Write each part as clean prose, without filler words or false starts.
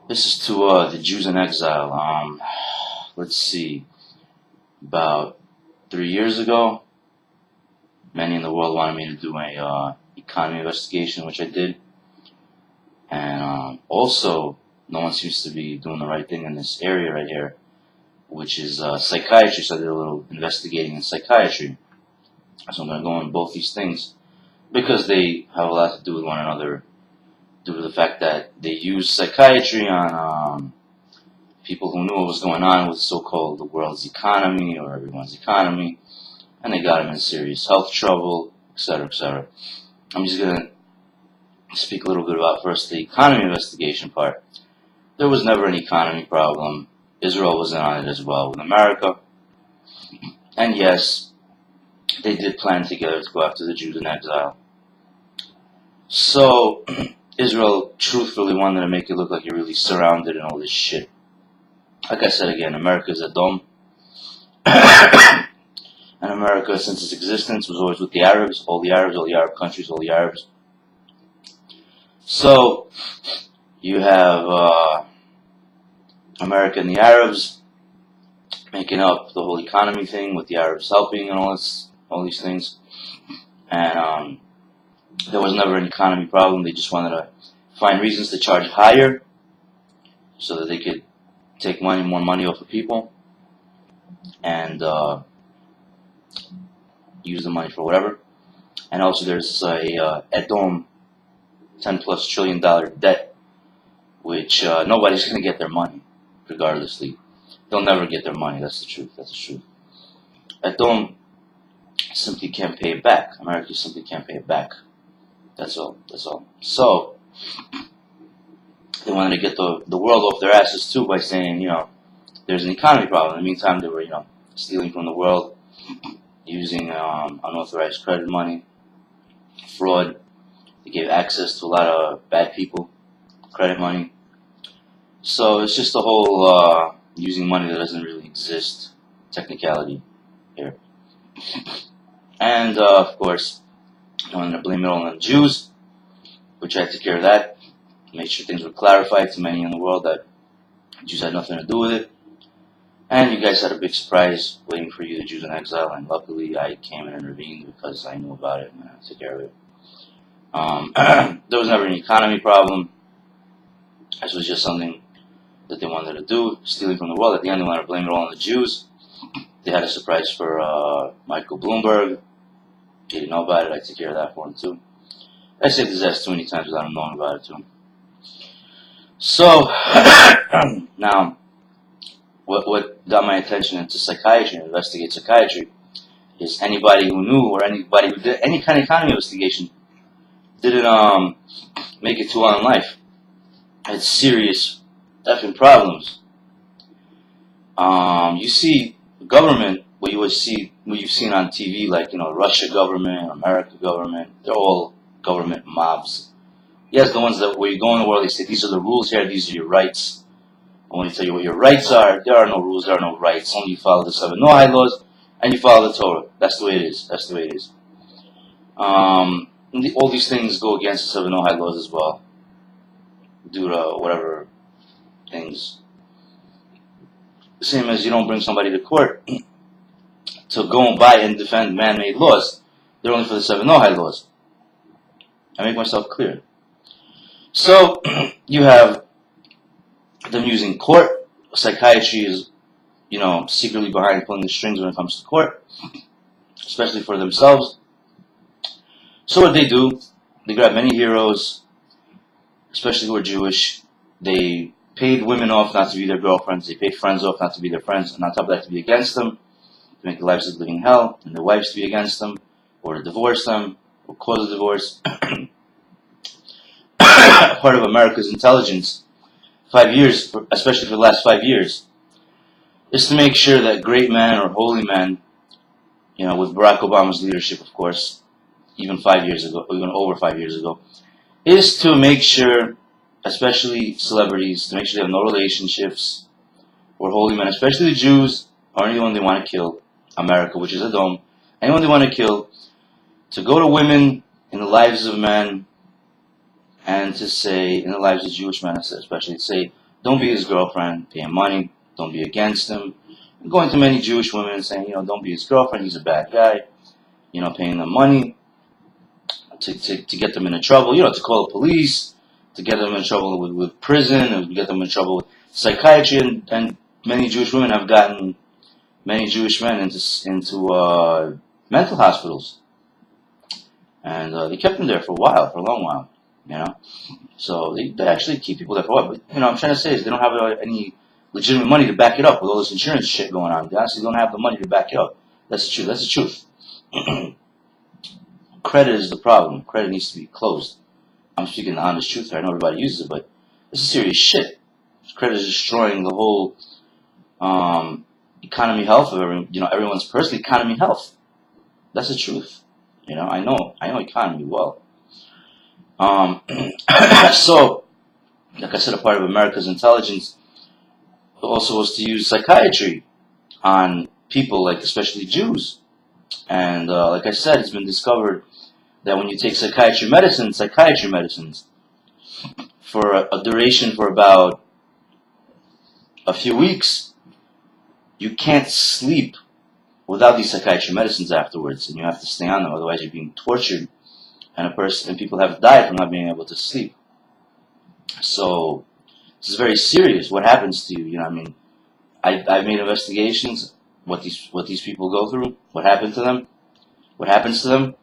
This is to the Jews in exile. Let's see. About 3 years ago, many in the world wanted me to do a economy investigation, which I did. And also, no one seems to be doing the right thing in this area right here, which is psychiatry. So I did a little investigating in psychiatry. So I'm going to go on both these things because they have a lot to do with one another, due to the fact that they use psychiatry on people who knew what was going on with so-called the world's economy or everyone's economy, and they got them in serious health trouble, etc., etc. I'm just going to speak a little bit about first the economy investigation part. There was never an economy problem. Israel was in on it as well with America. And yes, they did plan together to go after the Jews in exile. So, Israel truthfully wanted to make it look like you're really surrounded in all this shit. Like I said again, America is a dome. And America, since its existence, was always with the Arabs, all the Arab countries, all the Arabs. So, you have America and the Arabs making up the whole economy thing with the Arabs helping and all these things. And there was never an economy problem. They just wanted to find reasons to charge higher so that they could take more money off of people and use the money for whatever. And also there's a Edom $10+ trillion debt, which nobody's going to get their money, regardlessly. They'll never get their money. That's the truth. That's the truth. Edom simply can't pay it back. America simply can't pay it back. That's all. That's all. So they wanted to get the world off their asses too by saying, there's an economy problem. In the meantime, they were, stealing from the world, using unauthorized credit money, fraud. They gave access to a lot of bad people, credit money. So it's just a whole using money that doesn't really exist technicality here. And of course, I wanted to blame it all on the Jews, which I took care of that. Made sure things were clarified to many in the world that Jews had nothing to do with it. And you guys had a big surprise waiting for you, the Jews in exile, and luckily I came and intervened because I knew about it and I took care of it. There was never an economy problem. This was just something that they wanted to do, stealing from the world. At the end, they wanted to blame it all on the Jews. They had a surprise for Michael Bloomberg. He didn't know about it. I took care of that for him too. I said his ass too many times without him knowing about it too. So, now, what got my attention into psychiatry and investigate psychiatry is anybody who knew or anybody who did any kind of economy investigation didn't make it too well in life. Had serious effing problems. You see government, what you've seen on TV, like, Russia government, America government, they're all government mobs. Yes, the ones that where you go in the world, they say, these are the rules here, these are your rights. I want to tell you what your rights are. There are no rules, there are no rights. Only you follow the 7 Noahide laws, and you follow the Torah. That's the way it is. That's the way it is. All these things go against the 7 Noahide laws as well, due to whatever things. The same as you don't bring somebody to court to go and buy and defend man-made laws. They're only for the 7 Noahide laws. I make myself clear. So, you have them using court. Psychiatry is, secretly behind pulling the strings when it comes to court, especially for themselves. So what they do, they grab many heroes, especially who are Jewish. They paid women off not to be their girlfriends. They paid friends off not to be their friends, and on top of that to be against them, to make their lives a living hell, and their wives to be against them, or to divorce them, or cause a divorce. Part of America's intelligence, 5 years, especially for the last 5 years, is to make sure that great men or holy men, with Barack Obama's leadership, of course, even 5 years ago, or even over 5 years ago, is to make sure, especially celebrities, to make sure they have no relationships, or holy men, especially the Jews, or anyone they want to kill, America, which is a dome, anyone they want to kill, to go to women in the lives of men and to say, in the lives of Jewish men especially, to say, don't be his girlfriend, pay him money, don't be against him. And going to many Jewish women and saying, don't be his girlfriend, he's a bad guy, paying them money to get them into trouble, to call the police, to get them in trouble with prison, or to get them in trouble with psychiatry, and many Jewish women have gotten many Jewish men into mental hospitals. And they kept them there for a long while, So they actually keep people there for a while. But, I'm trying to say is they don't have any legitimate money to back it up with all this insurance shit going on. They honestly don't have the money to back it up. That's the truth. That's the truth. Credit is the problem. Credit needs to be closed. I'm speaking the honest truth here. I know everybody uses it, but this is serious shit. Credit is destroying the whole economy health of everyone's personal economy health. That's the truth. I know economy well. So, like I said, a part of America's intelligence also was to use psychiatry on people, like especially Jews. And like I said, it's been discovered that when you take psychiatry medicines, for a duration for about a few weeks, you can't sleep without these psychiatry medicines afterwards, and you have to stay on them, otherwise you're being tortured, and people have died from not being able to sleep. So this is very serious. What happens to you? I've made investigations. What these people go through. What happened to them? What happens to them?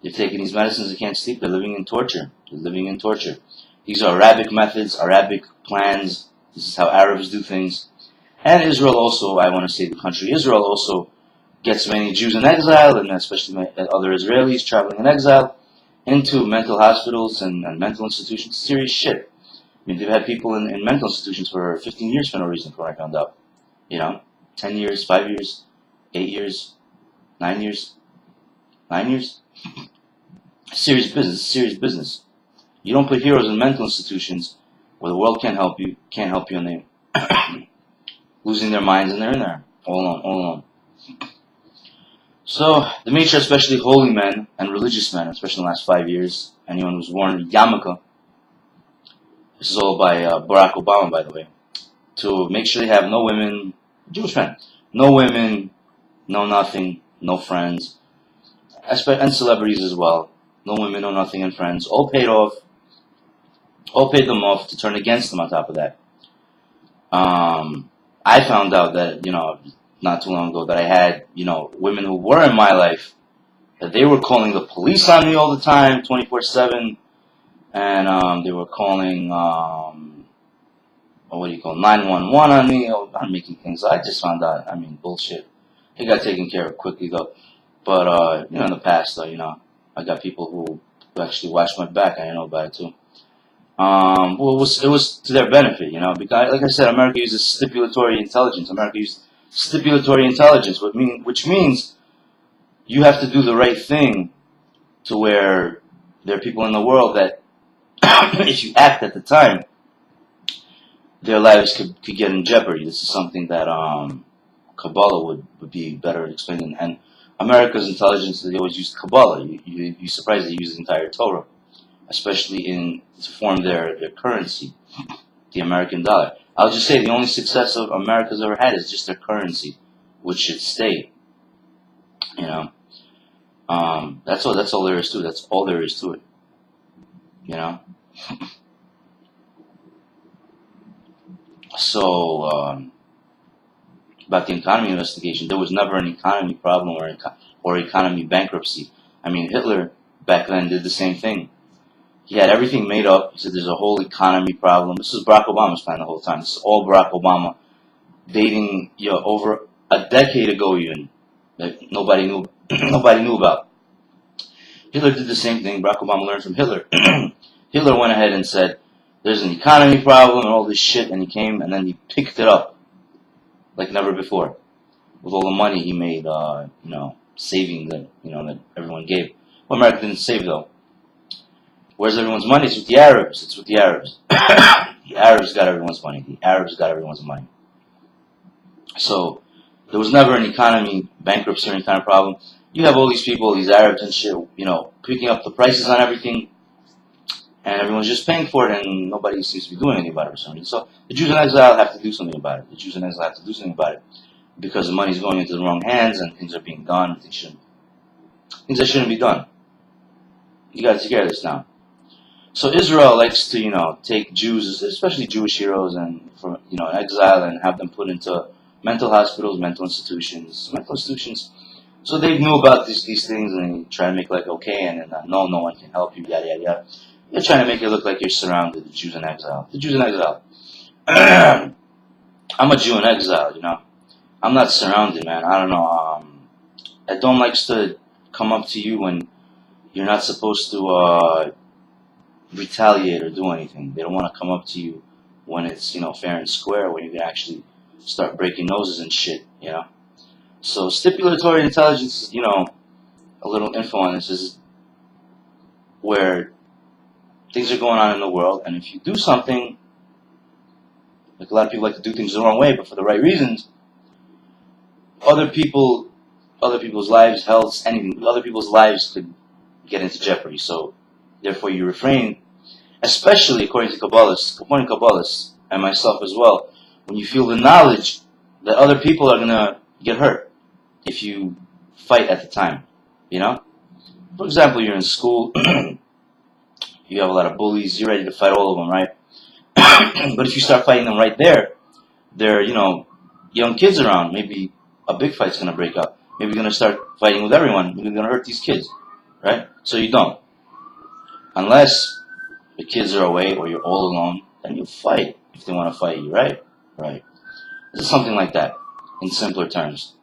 They're taking these medicines. They can't sleep. They're living in torture. These are Arabic methods, Arabic plans. This is how Arabs do things. And Israel also, I want to say the country Israel also gets many Jews in exile, and especially other Israelis traveling in exile, into mental hospitals and mental institutions. Serious shit. They've had people in mental institutions for 15 years for no reason, from what I found out. 10 years, 5 years, 8 years, 9 years, 9 years. Serious business. You don't put heroes in mental institutions where the world can't help you, and they're losing their minds, and they're in there, all alone. So, the Mitra, especially holy men and religious men, especially in the last 5 years, anyone who's worn a yarmulke, this is all by Barack Obama, by the way, to make sure they have no women, Jewish men, no women, no nothing, no friends, and celebrities as well. No women, no nothing, and friends. All paid them off to turn against them on top of that. I found out that, not too long ago, that I had, women who were in my life, that they were calling the police on me all the time, 24/7, and they were calling, 911 on me. I'm making things. I just found out, bullshit. It got taken care of quickly, though. But, in the past, though, I got people who actually watched my back. I didn't know about it, too. Well, it was to their benefit, because, like I said, America uses stipulatory intelligence. Which means you have to do the right thing, to where there are people in the world that, if you act at the time, their lives could get in jeopardy. This is something that Kabbalah would be better explained. And America's intelligence, they always use Kabbalah. You're surprised they use the entire Torah, especially to form their currency, the American dollar. I'll just say the only success of America's ever had is just their currency, which should stay. That's all there is to it. That's all there is to it. So, about the economy investigation, there was never an economy problem or economy bankruptcy. Hitler back then did the same thing. He had everything made up. He said there's a whole economy problem. This is Barack Obama's plan the whole time. This is all Barack Obama, dating over a decade ago even, that nobody knew about. Hitler did the same thing. Barack Obama learned from Hitler. Hitler went ahead and said, there's an economy problem and all this shit, and he came and then he picked it up like never before with all the money he made, saving that everyone gave. Well, America didn't save, though. Where's everyone's money? It's with the Arabs. The Arabs got everyone's money. So there was never an economy bankruptcy or any kind of problem. You have all these people, these Arabs and shit, picking up the prices on everything. and everyone's just paying for it, and nobody seems to be doing anything about it for some reason. So the Jews in exile have to do something about it. The Jews in exile have to do something about it because the money's going into the wrong hands, and things are being done. Things that shouldn't be done. You got to take care of this now. So Israel likes to, take Jews, especially Jewish heroes, and from in exile, and have them put into mental hospitals, mental institutions. So they knew about these things, and they try to make like okay, and then no one can help you, yada yada yada. They're trying to make it look like you're surrounded. The Jews in exile. The Jews in exile. I'm a Jew in exile. I'm not surrounded, man. I don't know. Edom likes to come up to you when you're not supposed to retaliate or do anything. They don't want to come up to you when it's fair and square, when you can actually start breaking noses and shit. So stipulatory intelligence, a little info on this is where things are going on in the world, and if you do something, like a lot of people like to do things the wrong way, but for the right reasons, other people's lives, health, anything, other people's lives could get into jeopardy. So therefore you refrain, especially according to Kabbalists and myself as well, when you feel the knowledge that other people are going to get hurt if you fight at the time, For example, you're in school, you have a lot of bullies, you're ready to fight all of them, right? But if you start fighting them right there, they're, young kids around, maybe a big fight's going to break up. Maybe you're going to start fighting with everyone, you're going to hurt these kids, right? So you don't. Unless the kids are away or you're all alone, then you fight if they want to fight you, right? Right. This is something like that, in simpler terms.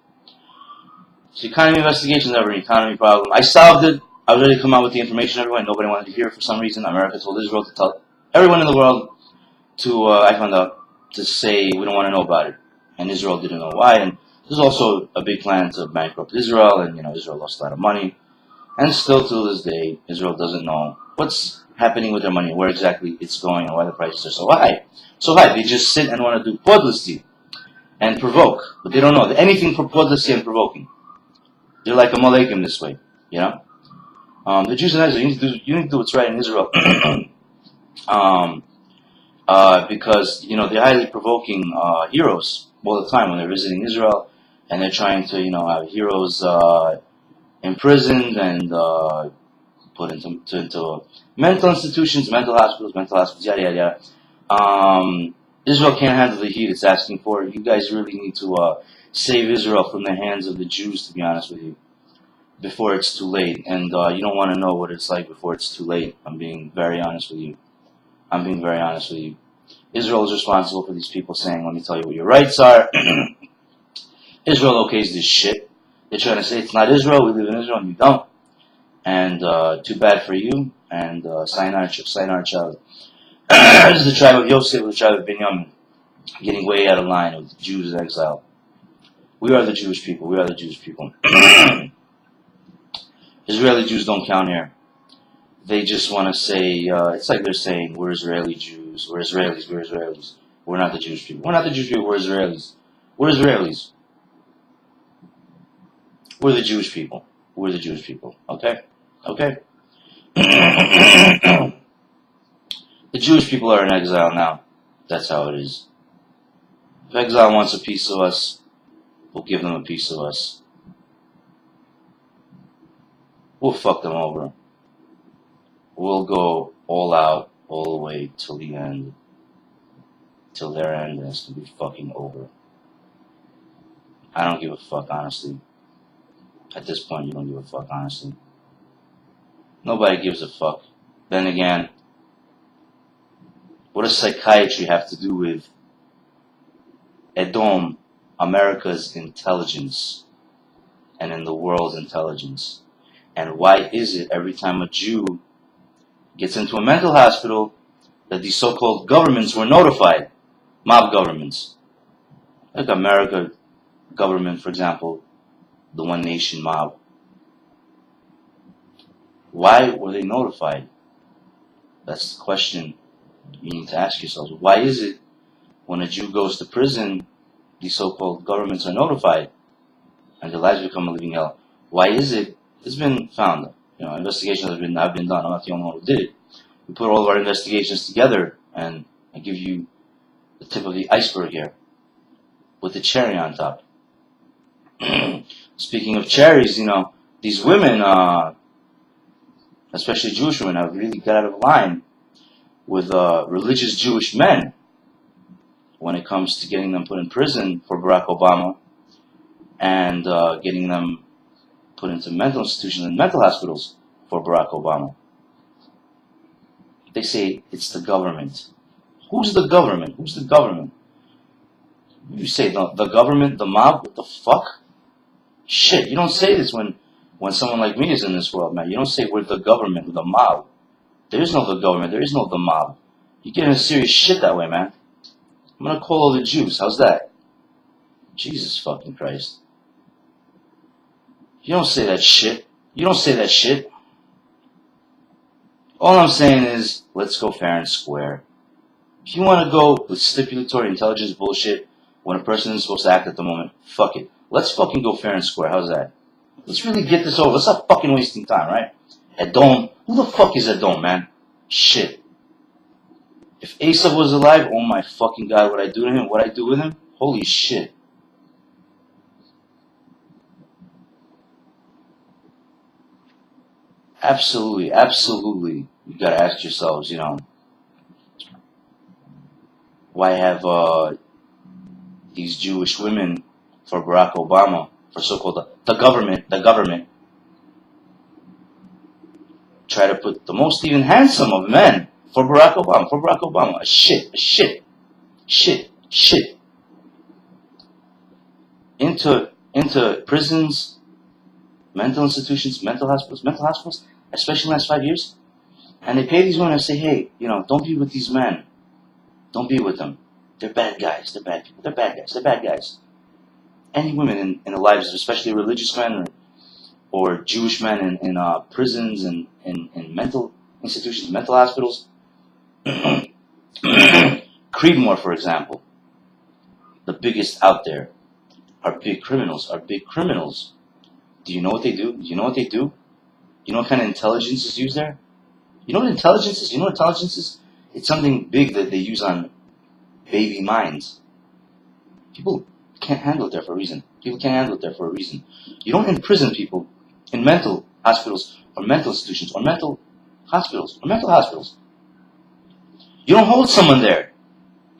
So economy investigation is never an economy problem. I solved it. I was ready to come out with the information everyone. Nobody wanted to hear it for some reason. America told Israel to tell everyone in the world I found out, to say we don't want to know about it. And Israel didn't know why. And there's also a big plan to bankrupt Israel. And, Israel lost a lot of money. And still to this day, Israel doesn't know what's happening with their money, where exactly it's going, and why the prices are so high. So high. They just sit and want to do podlisty and provoke. But they don't know anything for podlisty and provoking. They're like a Malakim this way, The Jews in exile, you need to do what's right in Israel. Because, they're highly provoking heroes all the time when they're visiting Israel, and they're trying to, have heroes imprisoned and put into mental institutions, mental hospitals, yada, yada, yada. Israel can't handle the heat it's asking for. You guys really need to save Israel from the hands of the Jews, to be honest with you, before it's too late. And you don't want to know what it's like before it's too late. I'm being very honest with you. Israel is responsible for these people saying, let me tell you what your rights are. Israel okays this shit. They're trying to say it's not Israel, we live in Israel, and you don't. And too bad for you, and sayonara child. This is the tribe of Yosef, the tribe of Binyamin, getting way out of line with the Jews in exile. We are the Jewish people. Israeli Jews don't count here. They just want to say, it's like they're saying, we're Israeli Jews, we're Israelis. We're not the Jewish people. We're Israelis. We're the Jewish people. Okay? The Jewish people are in exile now. That's how it is. If exile wants a piece of us, we'll give them a piece of us. We'll fuck them over. We'll go all out, all the way till the end. Till their end, and it's gonna be fucking over. I don't give a fuck, honestly. At this point, you don't give a fuck, honestly. Nobody gives a fuck. Then again, what does psychiatry have to do with Edom, America's intelligence, and in the world's intelligence? And why is it every time a Jew gets into a mental hospital that these so-called governments were notified? Mob governments. Like America government, for example, the One Nation mob. Why were they notified? That's the question you need to ask yourselves. Why is it when a Jew goes to prison, these so-called governments are notified and their lives become a living hell? Why is it? It's been found. Investigations have been done. I'm not the only one who did it. we put all of our investigations together, and I give you the tip of the iceberg here, with the cherry on top. Speaking of cherries, these women, especially Jewish women, have really got out of line with religious Jewish men when it comes to getting them put in prison for Barack Obama and getting them put into mental institutions and mental hospitals for Barack Obama. They say it's the government. Who's the government? Who's the government? You say the government, the mob? What the fuck? Shit, you don't say this when someone like me is in this world, man. You don't say we're the government, we're the mob. There is no the government, there is no the mob. You get into serious shit that way, man. I'm gonna call all the Jews. How's that? Jesus fucking Christ. You don't say that shit. You don't say that shit. All I'm saying is, let's go fair and square. If you want to go with stipulatory intelligence bullshit when a person is supposed to act at the moment, fuck it. Let's fucking go fair and square. How's that? Let's really get this over. Let's stop fucking wasting time, right? Edom. Who the fuck is Edom, man? Shit. If Asa was alive, oh my fucking God, what I do to him, what I do with him? Holy shit. Absolutely, absolutely. You gotta ask yourselves, why have these Jewish women for Barack Obama, for so-called the government, try to put the most even handsome of men for Barack Obama, a shit, into prisons, mental institutions, mental hospitals, especially in the last 5 years. And they pay these women and say, hey, don't be with these men. Don't be with them. They're bad guys. They're bad people. They're bad guys. Any women in the lives of especially religious men or Jewish men in prisons and in mental institutions, mental hospitals. Creedmoor, for example, the biggest out there, are big criminals. Do you know what they do? You know what kind of intelligence is used there? You know what intelligence is? It's something big that they use on baby minds. People can't handle it there for a reason. You don't imprison people in mental hospitals or mental institutions or mental hospitals. You don't hold someone there.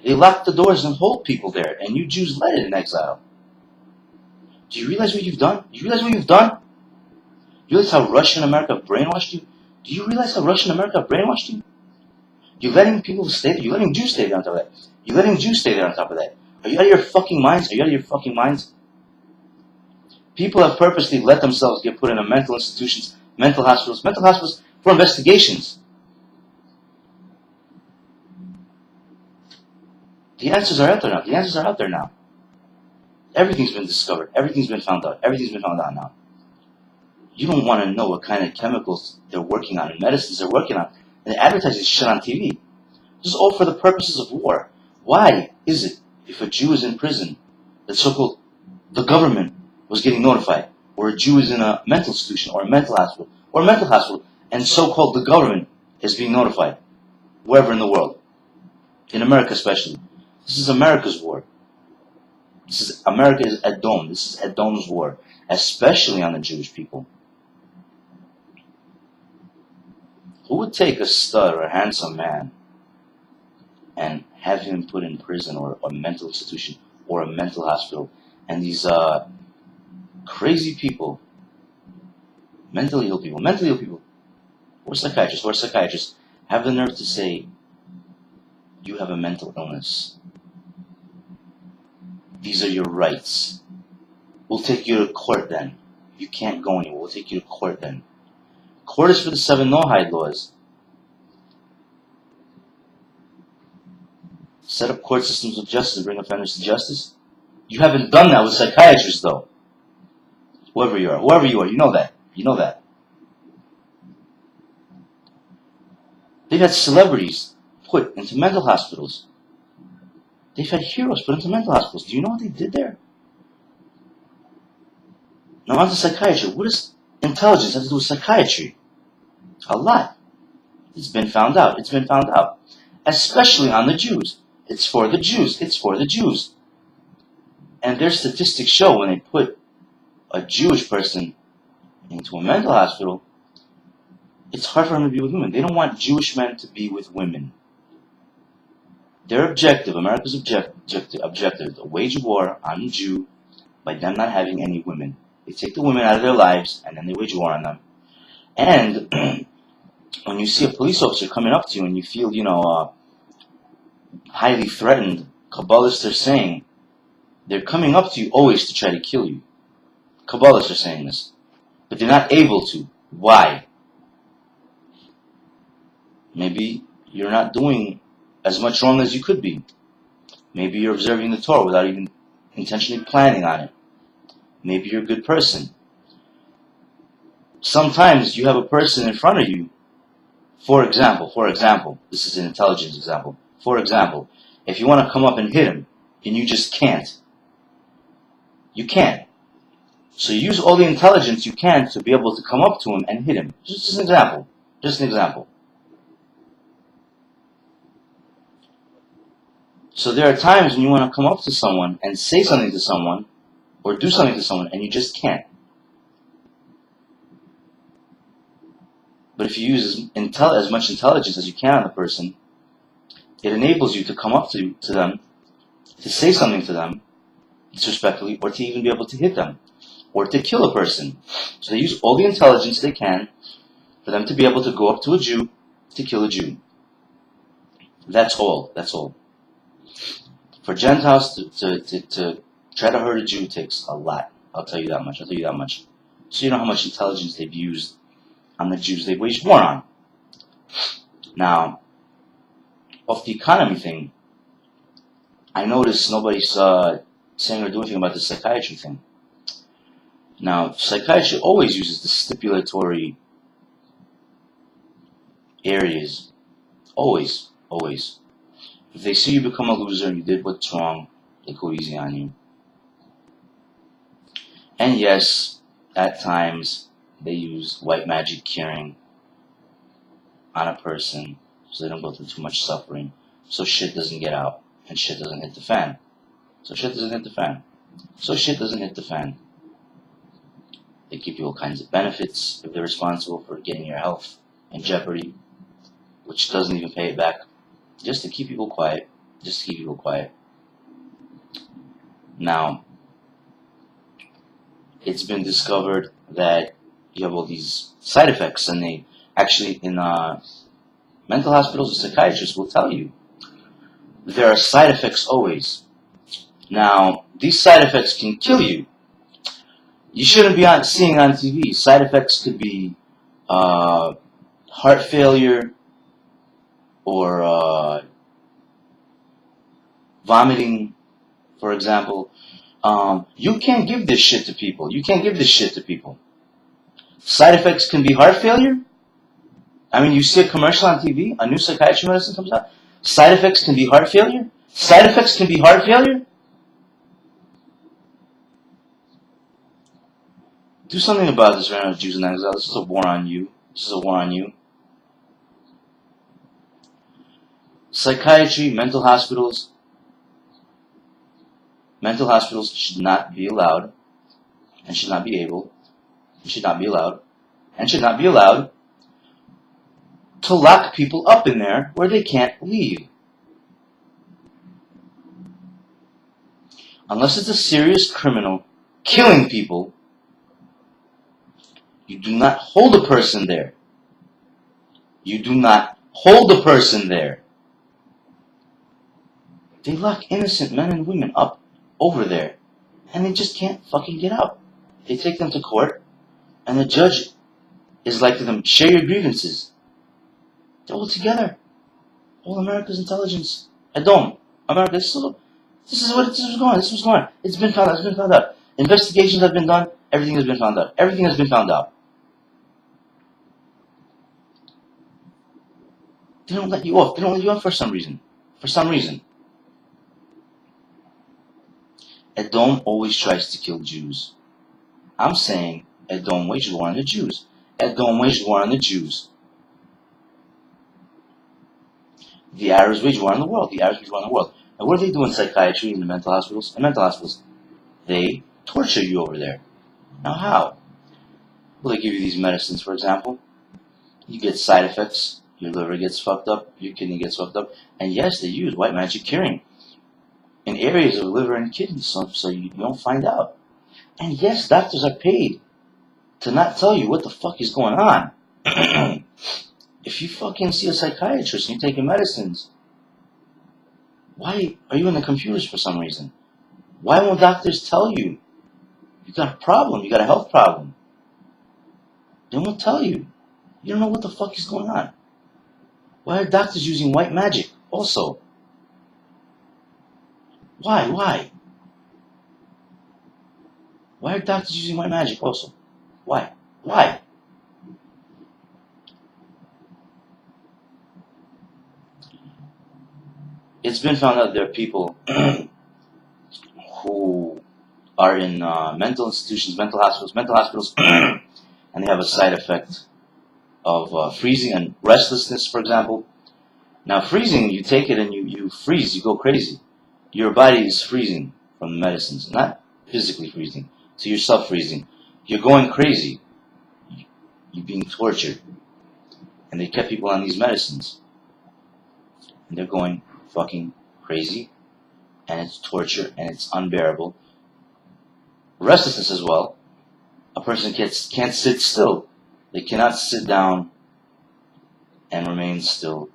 They lock the doors and hold people there, and you Jews let it in exile. Do you realize what you've done? You realize how Russia and America have brainwashed you? Do you realize how Russia and America have brainwashed you? You're letting people stay there. You're letting Jews stay there on top of that. Are you out of your fucking minds? People have purposely let themselves get put into mental institutions, mental hospitals for investigations. The answers are out there now. Everything's been discovered. Everything's been found out now. You don't want to know what kind of chemicals they're working on and medicines they're working on. And they advertise this shit on TV. This is all for the purposes of war. Why is it, if a Jew is in prison, that so-called the government was getting notified, or a Jew is in a mental institution, or a mental hospital, and so-called the government is being notified, wherever in the world, in America especially. This is America's war. America is Edom. This is Edom's war, especially on the Jewish people. Who would take a stud or a handsome man and have him put in prison or a mental institution or a mental hospital? And these crazy people, mentally ill people, or psychiatrists, have the nerve to say, you have a mental illness. These are your rights. We'll take you to court then. You can't go anywhere. We'll take you to court then. Court is for the 7 Noahide laws. Set up court systems of justice and bring offenders to justice. You haven't done that with psychiatrists, though. Whoever you are, you know that. They've had celebrities put into mental hospitals. They've had heroes put into mental hospitals. Do you know what they did there? Now on to psychiatry. What does intelligence have to do with psychiatry? A lot. It's been found out. It's been found out. Especially on the Jews. It's for the Jews. It's for the Jews. And their statistics show when they put a Jewish person into a mental hospital, it's hard for them to be with women. They don't want Jewish men to be with women. Their objective, America's objective, to wage war on the Jew by them not having any women. They take the women out of their lives and then they wage war on them. And when you see a police officer coming up to you and you feel, highly threatened, Kabbalists are saying they're coming up to you always to try to kill you. Kabbalists are saying this. But they're not able to. Why? Maybe you're not doing as much wrong as you could be. Maybe you're observing the Torah without even intentionally planning on it. Maybe you're a good person. Sometimes you have a person in front of you. For example, this is an intelligence example. For example, if you want to come up and hit him, and you just can't. You can't. So you use all the intelligence you can to be able to come up to him and hit him. Just an example. Just an example. So there are times when you want to come up to someone and say something to someone or do something to someone and you just can't. But if you use as much intelligence as you can on the person, it enables you to come up to them, to say something to them disrespectfully, or to even be able to hit them, or to kill a person. So they use all the intelligence they can for them to be able to go up to a Jew to kill a Jew. That's all. That's all. For Gentiles to try to hurt a Jew takes a lot. I'll tell you that much. So you know how much intelligence they've used on the Jews they've waged war on. Now, off the economy thing, I noticed nobody's saying or doing anything about the psychiatry thing. Now, psychiatry always uses the stipulatory areas. Always. If they see you become a loser and you did what's wrong, they go easy on you. And yes, at times, they use white magic curing on a person so they don't go through too much suffering, so shit doesn't get out and shit doesn't hit the fan. They give you all kinds of benefits if they're responsible for getting your health in jeopardy, which doesn't even pay it back, just to keep people quiet. Now, it's been discovered that you have all these side effects, and they actually, in mental hospitals, the psychiatrists will tell you there are side effects always. Now, these side effects can kill you. You shouldn't be seeing on TV. Side effects could be heart failure or vomiting, for example. You can't give this shit to people. Side effects can be heart failure. I mean, you see a commercial on TV, a new psychiatry medicine comes out. Side effects can be heart failure. Do something about this right now, Jews in exile. This is a war on you. Psychiatry, mental hospitals should not be allowed, and should not be allowed to lock people up in there where they can't leave. Unless it's a serious criminal killing people, you do not hold a person there. They lock innocent men and women up over there, and they just can't fucking get out. They take them to court, and the judge is like to them, share your grievances. They're all together. All America's intelligence. America, this is what's going on. It's been found out. Investigations have been done. Everything has been found out. They don't let you off. For some reason. Edom always tries to kill Jews. I'm saying Edom waged war on the Jews. The average wage war in the world. The average wage war in the world. And what do they do in psychiatry in the mental hospitals? In mental hospitals, they torture you over there. Now how? Well, they give you these medicines, for example. You get side effects. Your liver gets fucked up. Your kidney gets fucked up. And yes, they use white magic curing in areas of liver and kidney so you don't find out. And yes, doctors are paid to not tell you what the fuck is going on. If you fucking see a psychiatrist and you're taking medicines, why are you in the computers for some reason? Why won't doctors tell you? You got a problem. You got a health problem. They won't tell you. You don't know what the fuck is going on. Why are doctors using white magic also? Why? Why are doctors using white magic also? Why? It's been found out there are people who are in mental institutions, mental hospitals, and they have a side effect of freezing and restlessness, for example. Now, freezing, you take it and you freeze, you go crazy. Your body is freezing from the medicines, not physically freezing. So you're self-freezing. You're going crazy. You're being tortured. And they kept people on these medicines. And they're going fucking crazy. And it's torture and it's unbearable. Restlessness as well. A person can't sit still. They cannot sit down and remain still.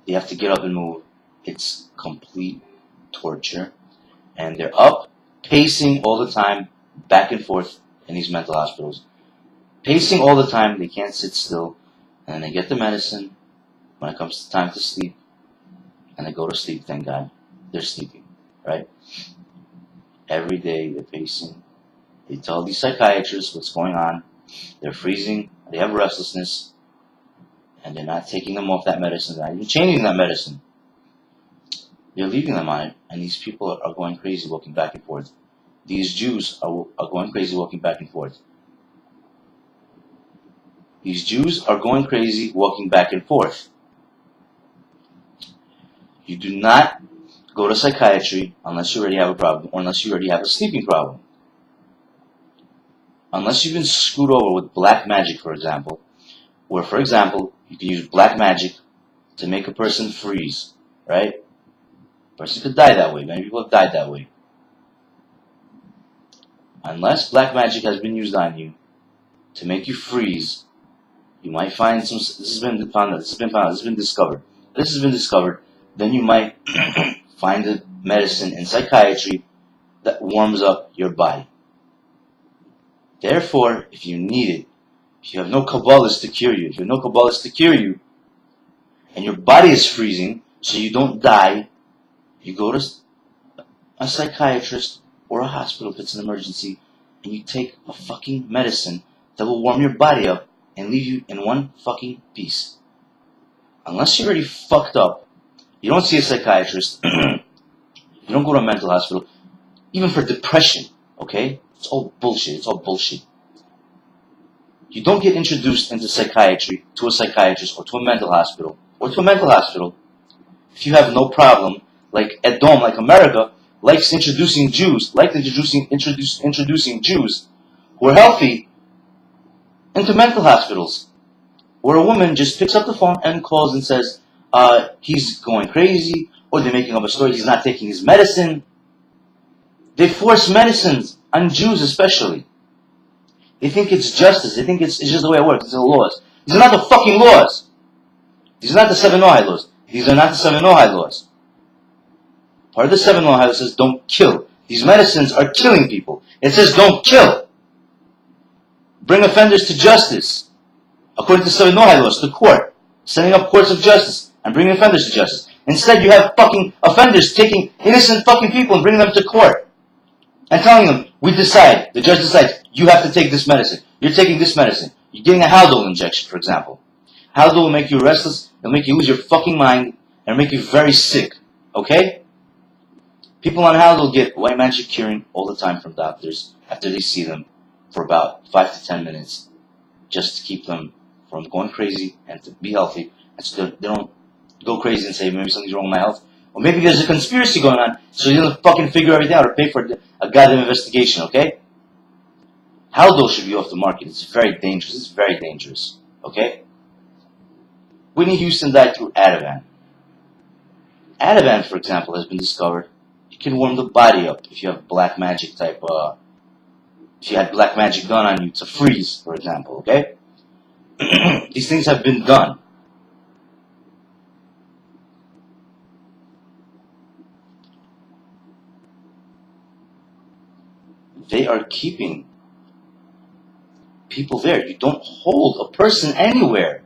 They have to get up and move. It's complete torture. And they're up, pacing all the time, back and forth in these mental hospitals. Pacing all the time, they can't sit still. And then they get the medicine when it comes to time to sleep. And they go to sleep, thank God. They're sleeping, right? Every day they're pacing. They tell these psychiatrists what's going on. They're freezing. They have restlessness. And they're not taking them off that medicine. They're not even changing that medicine. They're leaving them on it. And these people are going crazy walking back and forth. These Jews are going crazy walking back and forth. These Jews are going crazy walking back and forth. You do not go to psychiatry unless you already have a problem or unless you already have a sleeping problem. Unless you've been screwed over with black magic, for example, where, for example, you can use black magic to make a person freeze, right? A person could die that way. Many people have died that way. Unless black magic has been used on you to make you freeze, you might find some. This has been found. This has been discovered. Then you might find a medicine in psychiatry that warms up your body. Therefore, if you need it, if you have no Kabbalist to cure you, and your body is freezing, so you don't die, you go to a psychiatrist or a hospital if it's an emergency, and you take a fucking medicine that will warm your body up and leave you in one fucking piece. Unless you're already fucked up, you don't see a psychiatrist, you don't go to a mental hospital, even for depression, okay? It's all bullshit. You don't get introduced into psychiatry to a psychiatrist or to a mental hospital if you have no problem, like Edom, like America, likes introducing Jews, introducing Jews who are healthy into mental hospitals, where a woman just picks up the phone and calls and says, he's going crazy, or they're making up a story, he's not taking his medicine. They force medicines on Jews especially. They think it's justice. They think it's just the way it works. It's the laws. These are not the fucking laws. These are not the 7 Noahide laws. These are not the 7 Noahide laws. Part of the 7 Noahide laws says don't kill. These medicines are killing people. It says don't kill. Bring offenders to justice. According to 7 Noahide laws, to court. Setting up courts of justice and bringing offenders to justice. Instead, you have fucking offenders taking innocent fucking people and bringing them to court. And telling them, we decide, the judge decides, you have to take this medicine. You're taking this medicine. You're getting a Haldol injection, for example. Haldol will make you restless, it'll make you lose your fucking mind, and make you very sick. Okay? People on Haldol get white magic curing all the time from doctors after they see them for about 5 to 10 minutes, just to keep them from going crazy and to be healthy, and so they don't go crazy and say maybe something's wrong with my health. Or maybe there's a conspiracy going on, so he doesn't fucking figure everything out or pay for a goddamn investigation, okay? Haldol should be off the market. It's very dangerous. It's very dangerous, okay? Whitney Houston died through Ativan. Ativan, for example, has been discovered. It can warm the body up if you have black magic type, if you had black magic done on you to freeze, for example, okay? These things have been done. They are keeping people there. You don't hold a person anywhere.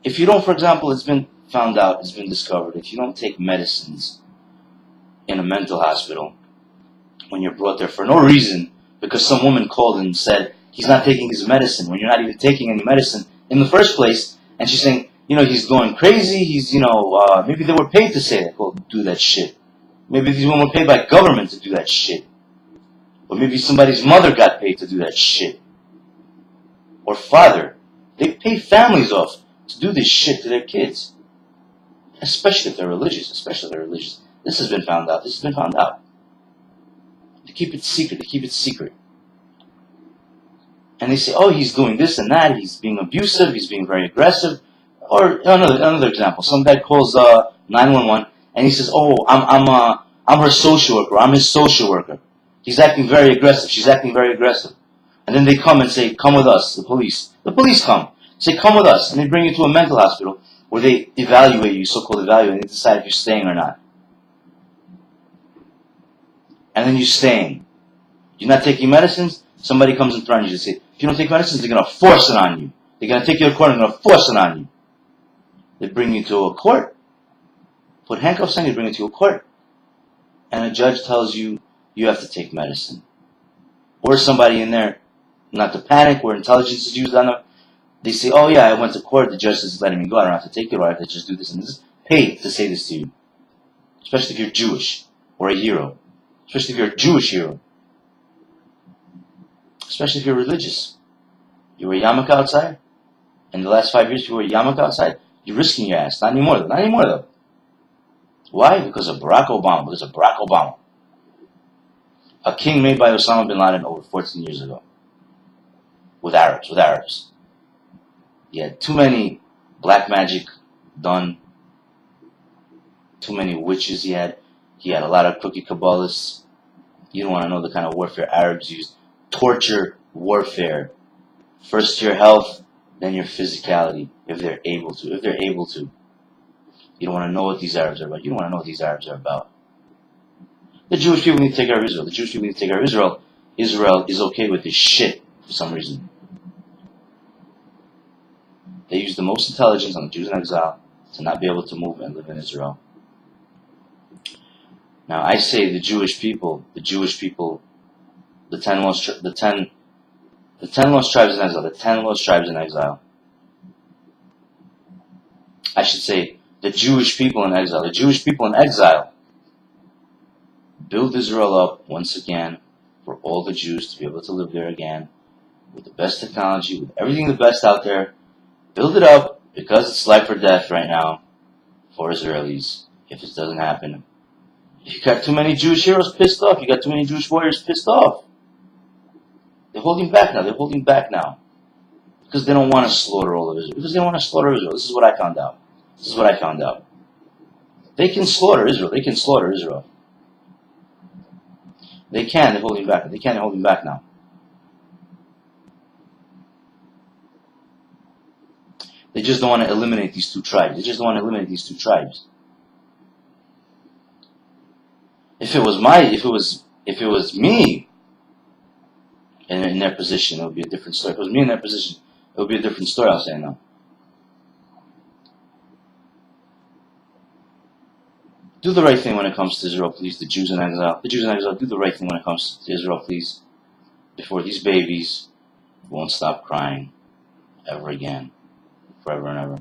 If you don't, for example, it's been found out, it's been discovered, if you don't take medicines in a mental hospital, when you're brought there for no reason, because some woman called and said he's not taking his medicine, when you're not even taking any medicine in the first place, and she's saying, he's going crazy, he's, maybe they were paid to say that, go do that shit. Maybe these women were paid by government to do that shit. Or maybe somebody's mother got paid to do that shit. Or father. They pay families off to do this shit to their kids. Especially if they're religious. This has been found out. They keep it secret. And they say, oh, he's doing this and that. He's being abusive. He's being very aggressive. Or another example. Some guy calls 911 and he says, oh, I'm her social worker. I'm his social worker. He's acting very aggressive. She's acting very aggressive. And then they come and say, come with us, the police. The police come. Say, come with us. And they bring you to a mental hospital where they evaluate you, so-called evaluate, and they decide if you're staying or not. And then you're staying. You're not taking medicines, somebody comes and threatens you. They say, if you don't take medicines, they're going to force it on you. They're going to take you to court and they're going to force it on you. They bring you to a court. Put handcuffs on you, bring you to a court. And a judge tells you, you have to take medicine. Or somebody in there, not to panic, where intelligence is used on them. They say, oh yeah, I went to court, the judge is letting me go, I don't have to take it, or I have to just do this and this. Paid to say this to you. Especially if you're Jewish, or a hero. Especially if you're a Jewish hero. Especially if you're religious. You wear yarmulke outside. In the last 5 years, if you wear yarmulke outside, you're risking your ass. Not anymore though. Why? Because of Barack Obama. A king made by Osama bin Laden over 14 years ago. With Arabs. He had too many black magic done. Too many witches he had. He had a lot of crooked Kabbalists. You don't want to know the kind of warfare Arabs used. Torture warfare. First your health, then your physicality. If they're able to. You don't want to know what these Arabs are about. The Jewish people need to take care of Israel. Israel is okay with this shit for some reason. They use the most intelligence on the Jews in exile to not be able to move and live in Israel. Now I say the Jewish people, the 10 lost tribes in exile. I should say the Jewish people in exile. The Jewish people in exile build Israel up once again for all the Jews to be able to live there again with the best technology, with everything the best out there. Build it up because it's life or death right now for Israelis if it doesn't happen. You got too many Jewish heroes pissed off. You got too many Jewish warriors pissed off. They're holding back now. Because they don't want to slaughter all of Israel. This is what I found out. They can slaughter Israel. They're holding back. They're holding back now. They just don't want to eliminate these two tribes. If it was me in their position, it would be a different story. If it was me in their position, it would be a different story, I'll say now. Do the right thing when it comes to Israel, please. The Jews in exile, do the right thing when it comes to Israel, please. Before these babies won't stop crying ever again. Forever and ever.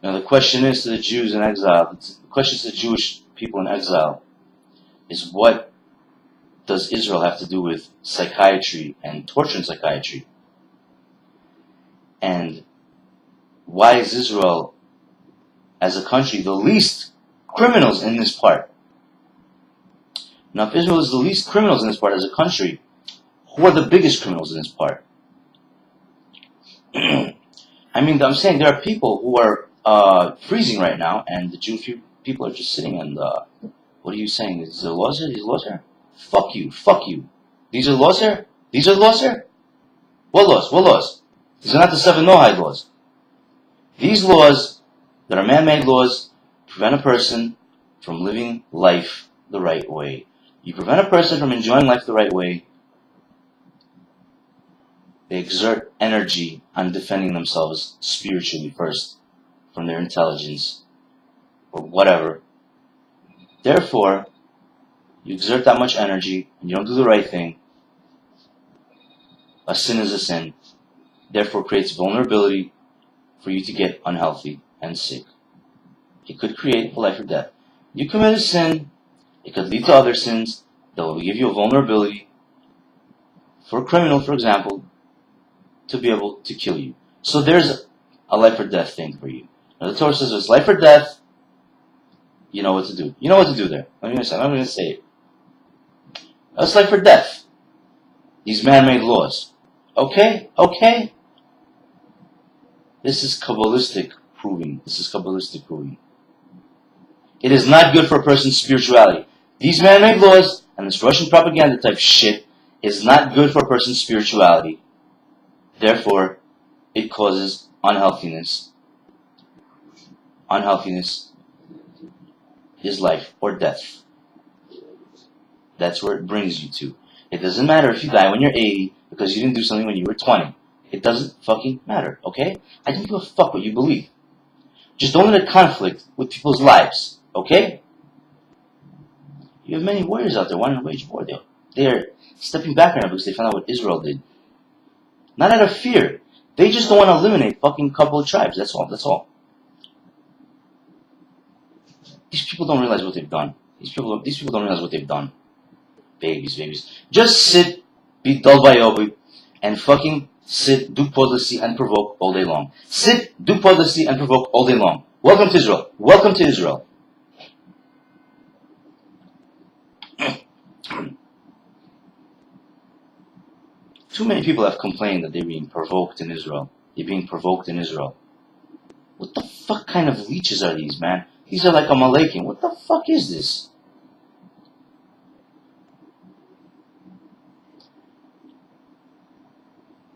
Now the question is to the Jews in exile, the question to the Jewish people in exile is, what does Israel have to do with psychiatry and torture in psychiatry? And why is Israel, as a country, the least criminals in this part? Now, if Israel is the least criminals in this part as a country, who are the biggest criminals in this part? I mean, I'm saying there are people who are freezing right now, and the Jewish people are just sitting and, what are you saying? Is there laws here? These laws here? Fuck you, fuck you. These are laws here? These are laws here? What laws? What laws? These are not the 7 Noahide laws. These laws that are man-made laws prevent a person from living life the right way. You prevent a person from enjoying life the right way. They exert energy on defending themselves spiritually first from their intelligence or whatever. Therefore, you exert that much energy and you don't do the right thing. A sin is a sin. Therefore, creates vulnerability for you to get unhealthy and sick. It could create a life or death. You commit a sin, it could lead to other sins that will give you a vulnerability for a criminal, for example, to be able to kill you. So there's a life or death thing for you. Now the Torah says it's life or death. You know what to do. You know what to do there. I'm not going to say it. It's life or death. These man-made laws. Okay? Okay? This is Kabbalistic proving. This is Kabbalistic proving. It is not good for a person's spirituality. These man-made laws and this Russian propaganda type shit is not good for a person's spirituality. Therefore, it causes unhealthiness. Unhealthiness is life or death. That's where it brings you to. It doesn't matter if you die when you're 80 because you didn't do something when you were 20. It doesn't fucking matter, okay? I don't give a fuck what you believe. Just don't let it conflict with people's lives, okay? You have many warriors out there wanting to wage war. They're stepping back right now because they found out what Israel did. Not out of fear. They just don't want to eliminate fucking couple of tribes. That's all. That's all. These people don't realize what they've done. These people don't realize what they've done. Babies. Just sit, be dull by obi, and fucking sit, do policy, and provoke all day long. Sit, do policy, and provoke all day long. Welcome to Israel. Welcome to Israel. Too many people have complained that they're being provoked in Israel. They're being provoked in Israel. What the fuck kind of leeches are these, man? These are like a Malakim. What the fuck is this?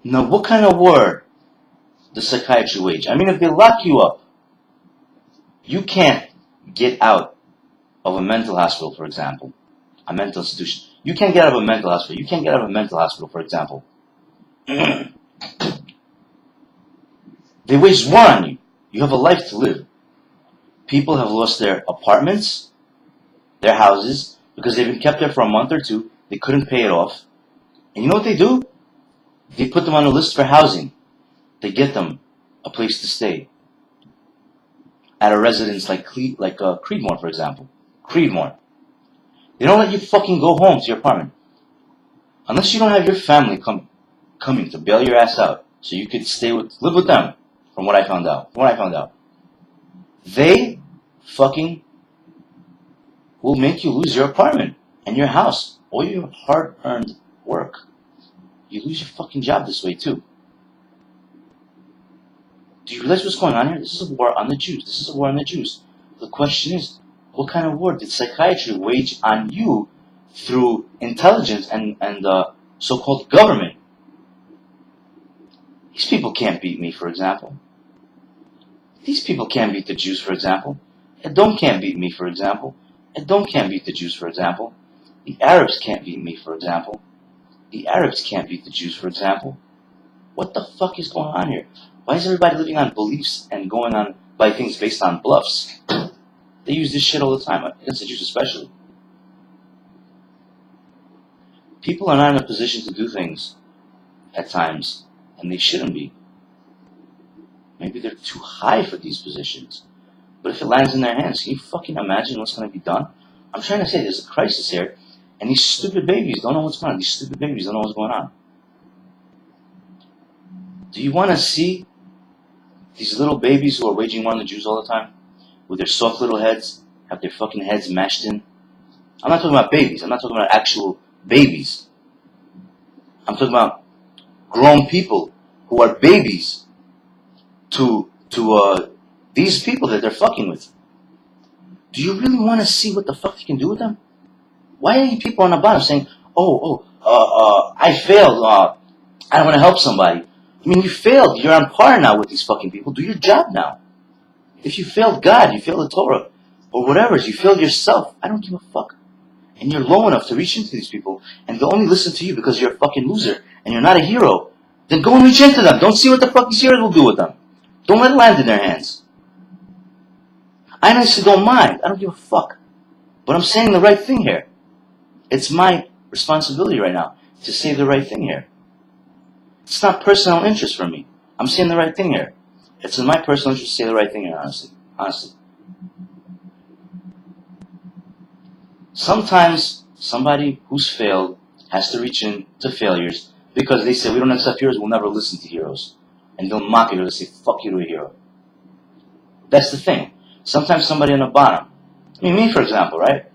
Now, what kind of war does psychiatry wage? I mean, if they lock you up, you can't get out of a mental hospital, for example. A mental institution. You can't get out of a mental hospital. You can't get out of a mental hospital, for example. They wage war on you. You have a life to live. People have lost their apartments, their houses, because they've been kept there for a month or two. They couldn't pay it off. And you know what they do? They put them on a list for housing. They get them a place to stay. At a residence like Creedmoor, for example. Creedmoor. They don't let you fucking go home to your apartment. Unless you don't have your family coming to bail your ass out. So you could live with them, from what I found out. They fucking will make you lose your apartment and your house. All your hard-earned work. You lose your fucking job this way too. Do you realize what's going on here? This is a war on the Jews. The question is, what kind of war did psychiatry wage on you through intelligence and so-called government? These people can't beat me, for example. These people can't beat the Jews, for example. Edom can't beat me, for example. Edom can't beat the Jews, for example. The Arabs can't beat me, for example. The Arabs can't beat the Jews, for example. What the fuck is going on here? Why is everybody living on beliefs and going on by things based on bluffs? They use this shit all the time, against the Jews especially. People are not in a position to do things at times, and they shouldn't be. Maybe they're too high for these positions. But if it lands in their hands, can you fucking imagine what's going to be done? I'm trying to say there's a crisis here, and these stupid babies don't know what's going on. Do you want to see These little babies who are waging war on the Jews all the time, with their soft little heads, have their fucking heads mashed in. I'm not talking about babies. I'm not talking about actual babies. I'm talking about grown people who are babies to these people that they're fucking with. Do you really want to see what the fuck you can do with them? Why are you people on the bottom saying, I failed, I don't want to help somebody? I mean, you failed. You're on par now with these fucking people. Do your job now. If you failed God, you failed the Torah, or whatever, you failed yourself, I don't give a fuck. And you're low enough to reach into these people, and they'll only listen to you because you're a fucking loser, and you're not a hero, then go and reach into them. Don't see what the fuck these heroes will do with them. Don't let it land in their hands. I honestly don't mind. I don't give a fuck. But I'm saying the right thing here. It's my responsibility right now to say the right thing here. It's not personal interest for me. I'm saying the right thing here. It's in my personal interest to say the right thing here, honestly. Honestly. Sometimes somebody who's failed has to reach into failures because they say, we don't accept heroes, we'll never listen to heroes. And they'll mock you, they'll say, fuck you to a hero. That's the thing. Sometimes somebody on the bottom. I mean, me, for example, right?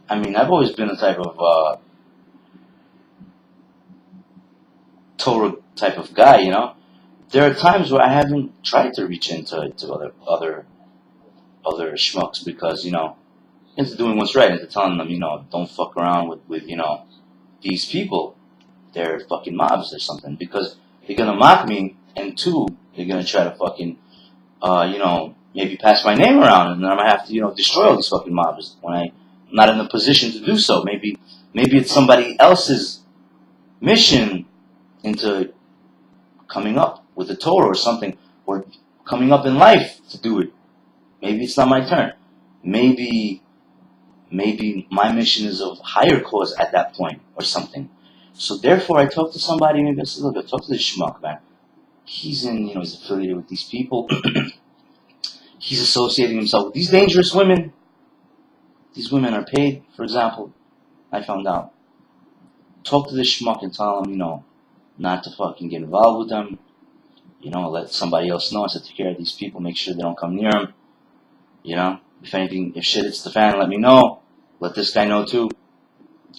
I mean, I've always been a type of Torah type of guy, you know? There are times where I haven't tried to reach into other schmucks because, you know, into doing what's right, into telling them, you know, don't fuck around with you know, these people. They're fucking mobs or something. Because they're gonna mock me, and two, they're gonna try to fucking, you know, maybe pass my name around, and then I'm gonna have to, you know, destroy all these fucking mobs when I'm not in a position to do so. Maybe it's somebody else's mission into coming up with the Torah or something, or coming up in life to do it. Maybe it's not my turn. Maybe my mission is of higher cause at that point or something. So therefore I talk to somebody, maybe I say, look, I talk to this schmuck, man. He's he's affiliated with these people. He's associating himself with these dangerous women. These women are paid, for example. I found out. Talk to this schmuck and tell him, you know, not to fucking get involved with them. You know, let somebody else know. I said, take care of these people. Make sure they don't come near him. You know, if shit hits the fan, let me know. Let this guy know too.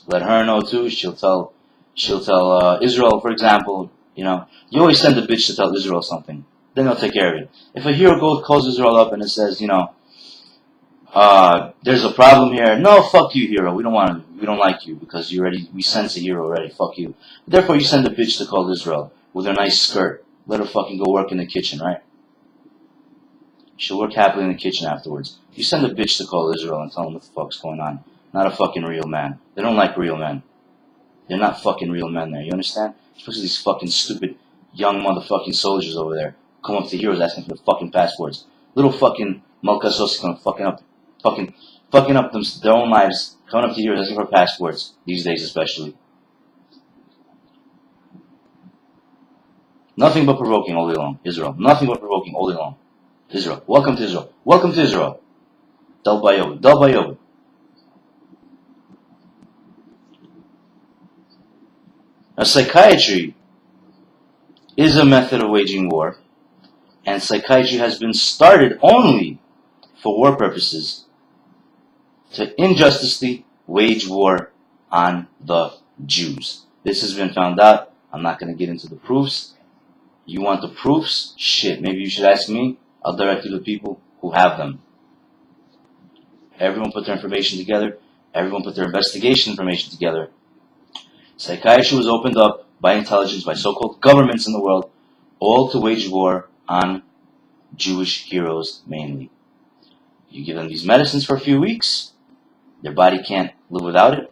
Let her know too. She'll tell Israel, for example. You know, you always send a bitch to tell Israel something. Then they'll take care of it. If a hero calls Israel up and it says, you know, there's a problem here. No, fuck you, hero. We don't like you because we sense a hero already. Fuck you. Therefore, you send a bitch to call Israel with her nice skirt. Let her fucking go work in the kitchen, right? She'll work happily in the kitchen afterwards. You send a bitch to call Israel and tell them what the fuck's going on. Not a fucking real man. They don't like real men. They're not fucking real men there. You understand? Especially these fucking stupid young motherfucking soldiers over there. Come up to heroes asking for the fucking passports. Little fucking Malkasos come fucking up their own lives. Coming up to heroes asking for passports. These days especially. Nothing but provoking all day long. Israel. Nothing but provoking all day long. Israel. Welcome to Israel. Welcome to Israel. Del Bayob. Del Bayob. Now, psychiatry is a method of waging war, and psychiatry has been started only for war purposes to injusticely wage war on the Jews. This has been found out. I'm not going to get into the proofs. You want the proofs? Shit, maybe you should ask me. I'll direct you to people who have them. Everyone put their information together. Everyone put their investigation information together. Psychiatry was opened up by intelligence, by so-called governments in the world, all to wage war on Jewish heroes mainly. You give them these medicines for a few weeks, their body can't live without it.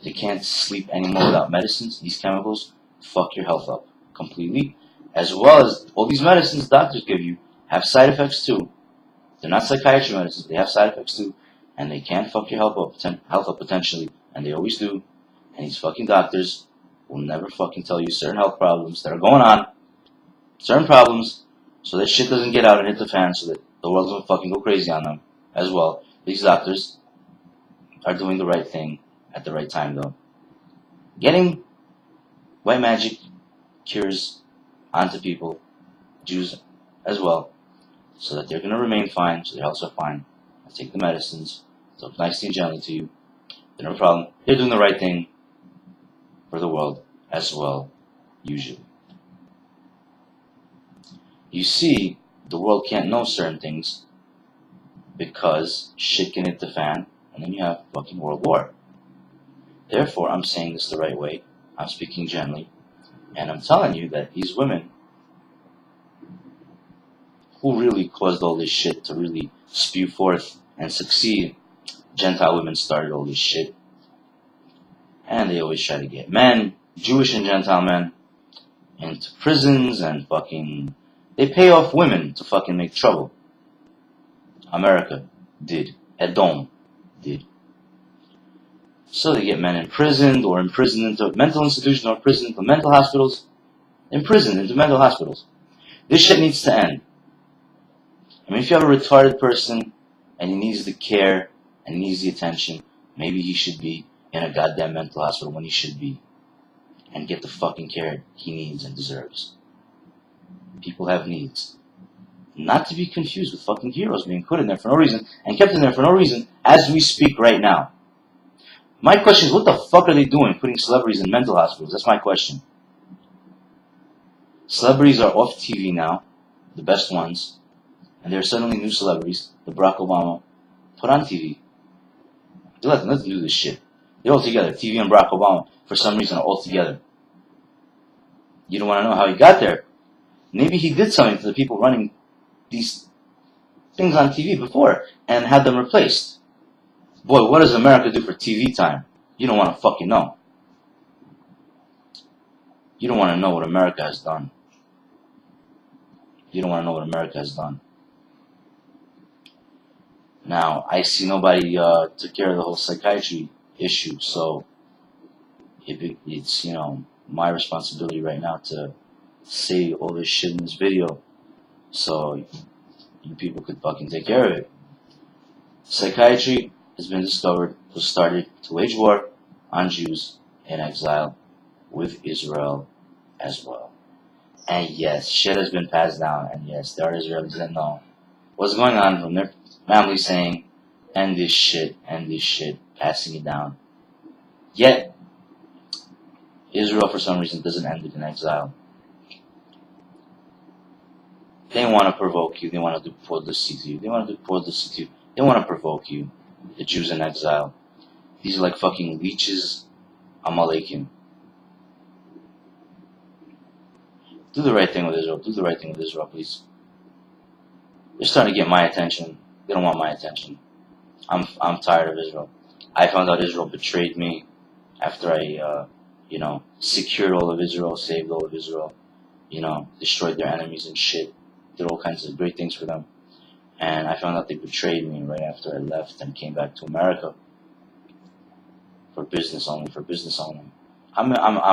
They can't sleep anymore without medicines. These chemicals fuck your health up completely. As well as all these medicines doctors give you have side effects too. They're not psychiatry medicines, they have side effects too. And they can fuck your health up potentially. And they always do. And these fucking doctors will never fucking tell you certain health problems that are going on. Certain problems. So that shit doesn't get out and hit the fan so that the world doesn't fucking go crazy on them as well. These doctors are doing the right thing at the right time though. Getting white magic cures onto people, Jews as well, so that they're going to remain fine, so their health are fine. I take the medicines, talk nicely and gently to you. They're no problem. They're doing the right thing for the world as well, usually. You see, the world can't know certain things because shit can hit the fan, and then you have fucking world war. Therefore, I'm saying this the right way. I'm speaking gently, and I'm telling you that these women who really caused all this shit to really spew forth and succeed, Gentile women started all this shit, and they always try to get men, Jewish and Gentile men, into prisons and fucking... They pay off women to fucking make trouble. America did. Edom did. So they get men imprisoned or imprisoned into mental institutions or imprisoned into mental hospitals. Imprisoned into mental hospitals. This shit needs to end. I mean, if you have a retarded person and he needs the care and he needs the attention, maybe he should be in a goddamn mental hospital when he should be. And get the fucking care he needs and deserves. People have needs. Not to be confused with fucking heroes being put in there for no reason and kept in there for no reason as we speak right now. My question is, what the fuck are they doing putting celebrities in mental hospitals? That's my question. Celebrities are off TV now, the best ones, and there are suddenly new celebrities that Barack Obama put on TV. They let them do this shit. They're all together. TV and Barack Obama, for some reason, are all together. You don't want to know how he got there. Maybe he did something to the people running these things on TV before and had them replaced. Boy, what does America do for TV time? You don't want to fucking know. You don't want to know what America has done. You don't want to know what America has done. Now, I see nobody took care of the whole psychiatry issue, so it's, you know, my responsibility right now to say all this shit in this video so you people could fucking take care of it. Psychiatry has been discovered, was started to wage war on Jews in exile with Israel as well. And yes, shit has been passed down, and yes, there are Israelis that know what's going on from their family saying, end this shit, passing it down. Yet, Israel for some reason doesn't end it in exile. They want to provoke you, they want to do publicity to you, they want to provoke you, the Jews in exile. These are like fucking leeches, Amalekim. Do the right thing with Israel, please. They're starting to get my attention. They don't want my attention. I'm tired of Israel. I found out Israel betrayed me after I, secured all of Israel, saved all of Israel, destroyed their enemies and shit, did all kinds of great things for them. And I found out they betrayed me right after I left and came back to America for business only. I'm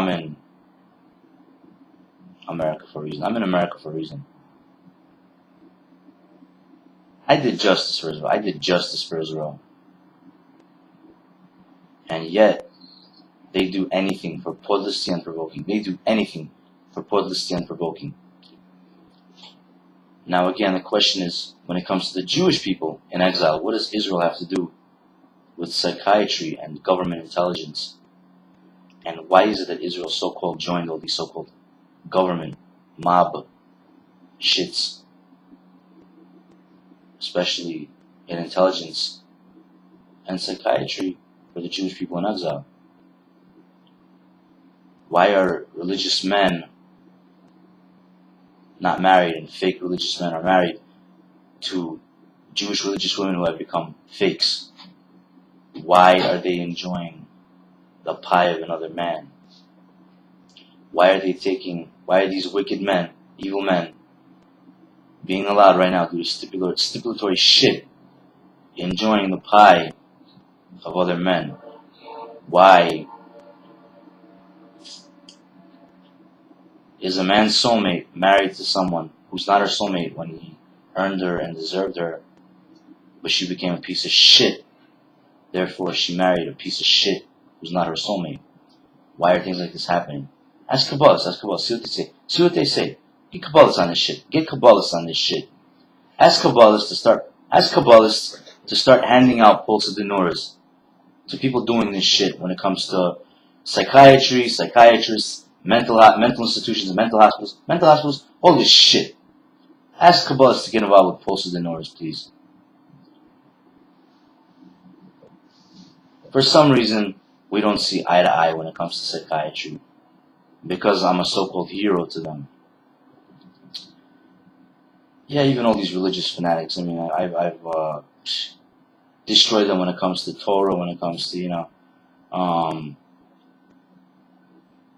in America for a reason. I'm in America for a reason. I did justice for Israel. And yet, they do anything for publicity and provoking. Now again, the question is, when it comes to the Jewish people in exile, what does Israel have to do with psychiatry and government intelligence? And why is it that Israel so-called joined all these so-called government mob shits, especially in intelligence and psychiatry for the Jewish people in exile? Why are religious men not married and fake religious men are married to Jewish religious women who have become fakes? Why are they enjoying the pie of another man? Why are these wicked men, evil men, being allowed right now to do stipulatory shit, enjoying the pie of other men? Why is a man's soulmate married to someone who's not her soulmate when he earned her and deserved her, but she became a piece of shit? Therefore, she married a piece of shit who's not her soulmate. Why are things like this happening? Ask Kabbalists, see what they say. Get Kabbalists on this shit. Ask Kabbalists to start handing out pulsa dinuras to people doing this shit when it comes to psychiatry, psychiatrists, mental institutions, mental hospitals, all this shit. Ask Kabbalists to get involved with pulsa dinuras, please. For some reason, we don't see eye to eye when it comes to psychiatry, because I'm a so-called hero to them. Yeah, even all these religious fanatics. I mean, I've destroyed them when it comes to Torah, when it comes to,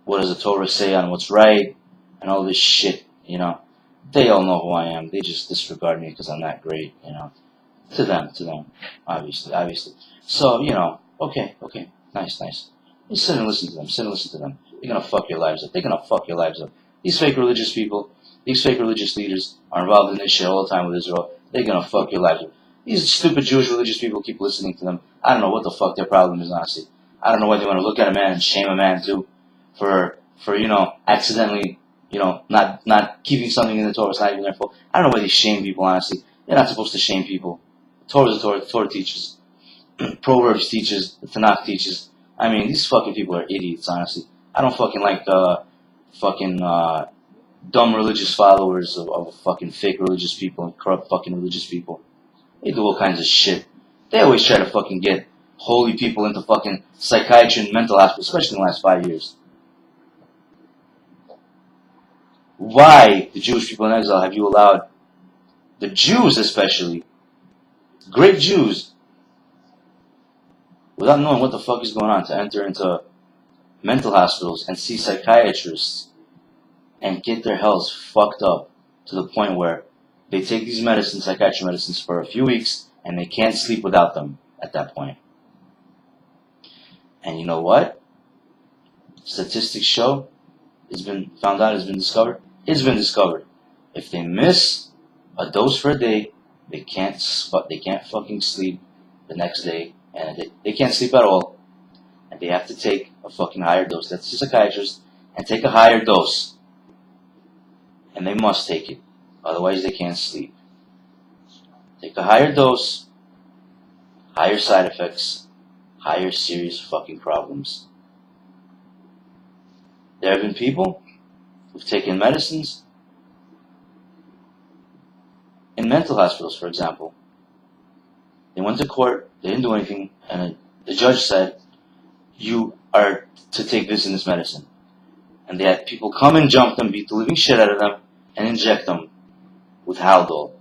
what does the Torah say on what's right, and all this shit, They all know who I am. They just disregard me because I'm not great, To them, obviously. So, okay, nice. Just sit and listen to them. They're gonna fuck your lives up. These fake religious people, these fake religious leaders are involved in this shit all the time with Israel. They're gonna fuck your lives up. These stupid Jewish religious people keep listening to them. I don't know what the fuck their problem is, honestly. I don't know why they want to look at a man and shame a man too for accidentally, not keeping something in the Torah. It's not even their fault. I don't know why they shame people, honestly. They're not supposed to shame people. The Torah teaches. Proverbs teaches. The Tanakh teaches. I mean, these fucking people are idiots, honestly. I don't fucking like dumb religious followers of fucking fake religious people and corrupt fucking religious people. They do all kinds of shit. They always try to fucking get holy people into fucking psychiatry and mental hospitals, especially in the last 5 years. Why, the Jewish people in exile, have you allowed the Jews especially, great Jews, without knowing what the fuck is going on, to enter into mental hospitals and see psychiatrists and get their hells fucked up to the point where they take these medicines, psychiatry medicines, for a few weeks and they can't sleep without them at that point. And you know what? Statistics show, it's been discovered. If they miss a dose for a day, they can't fucking sleep the next day, and they can't sleep at all, and they have to take a fucking higher dose. That's the psychiatrist, and take a higher dose, and they must take it, otherwise they can't sleep. Take a higher dose, higher side effects, higher serious fucking problems. There have been people who've taken medicines in mental hospitals, for example. They went to court, they didn't do anything, and the judge said, you are to take this and this medicine. And they had people come and jump them, beat the living shit out of them, and inject them with Haldol.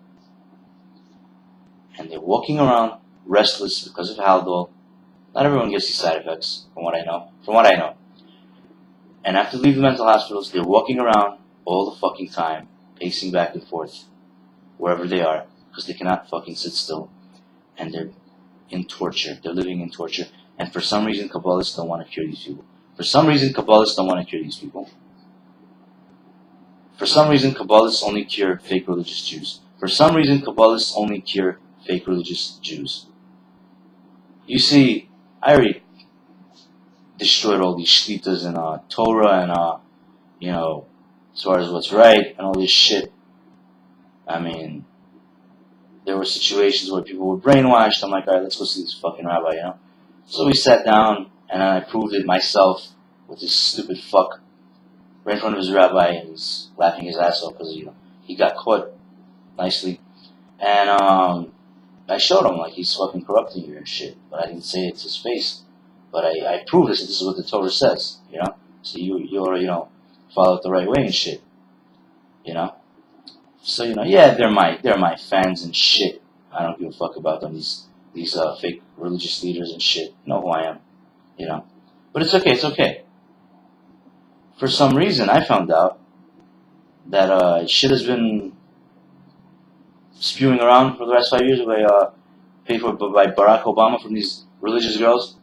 And they're walking around restless because of Haldol. Not everyone gets these side effects, from what I know. And after they leave the mental hospitals, they're walking around all the fucking time, pacing back and forth, wherever they are, because they cannot fucking sit still. And they're in torture. They're living in torture. And for some reason, Kabbalists don't want to cure these people. For some reason, Kabbalists only cure fake religious Jews. For some reason, Kabbalists only cure fake religious Jews. You see, I already destroyed all these shlitas and Torah and, as far as what's right and all this shit. I mean, there were situations where people were brainwashed. I'm like, alright, let's go see this fucking rabbi, So we sat down, and I proved it myself with this stupid fuck right in front of his rabbi, and he's laughing his ass off because, he got caught nicely. And I showed him, like, he's fucking corrupting you and shit, but I didn't say it to his face. But I proved this is what the Torah says, So you already, follow it the right way and shit, So, yeah, they're my fans and shit. I don't give a fuck about them, these fake religious leaders and shit. Know who I am, But it's okay. For some reason, I found out that shit has been spewing around for the last 5 years paid for by Barack Obama from these religious girls.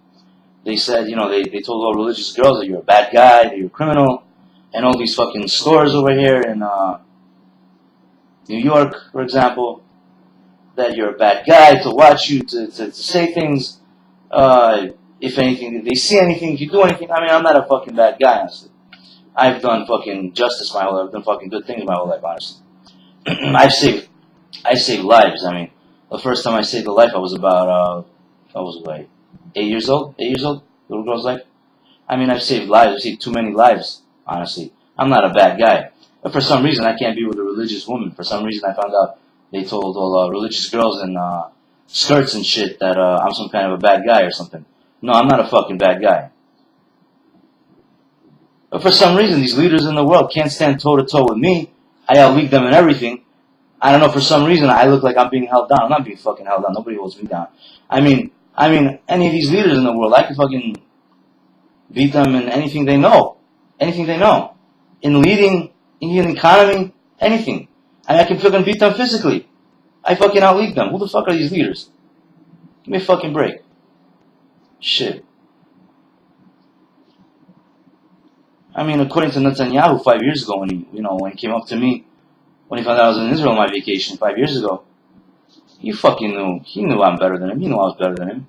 They said, they told all religious girls that you're a bad guy, that you're a criminal, and all these fucking stores over here in New York, for example, that you're a bad guy, to watch you, to say things, if anything, if they see anything, if you do anything. I mean, I'm not a fucking bad guy, honestly. I've done fucking justice my whole life. I've done fucking good things my whole life, honestly. I've saved I save lives. I mean, the first time I saved a life, I was about, I was like 8 years old. 8 years old, little girl's life. I mean, I've saved lives. I've saved too many lives, honestly. I'm not a bad guy. But for some reason, I can't be with a religious woman. For some reason, I found out they told all religious girls in skirts and shit that I'm some kind of a bad guy or something. No, I'm not a fucking bad guy. But for some reason, these leaders in the world can't stand toe-to-toe with me. I outlead them in everything. I don't know, for some reason, I look like I'm being held down. I'm not being fucking held down. Nobody holds me down. I mean, any of these leaders in the world, I can fucking beat them in anything they know. Anything they know. In leading, in the economy, anything. I can fucking beat them physically. I fucking outlead them. Who the fuck are these leaders? Give me a fucking break. Shit. I mean, according to Netanyahu 5 years ago, when he came up to me, when he found out I was in Israel on my vacation 5 years ago, he fucking knew. He knew I'm better than him. He knew I was better than him.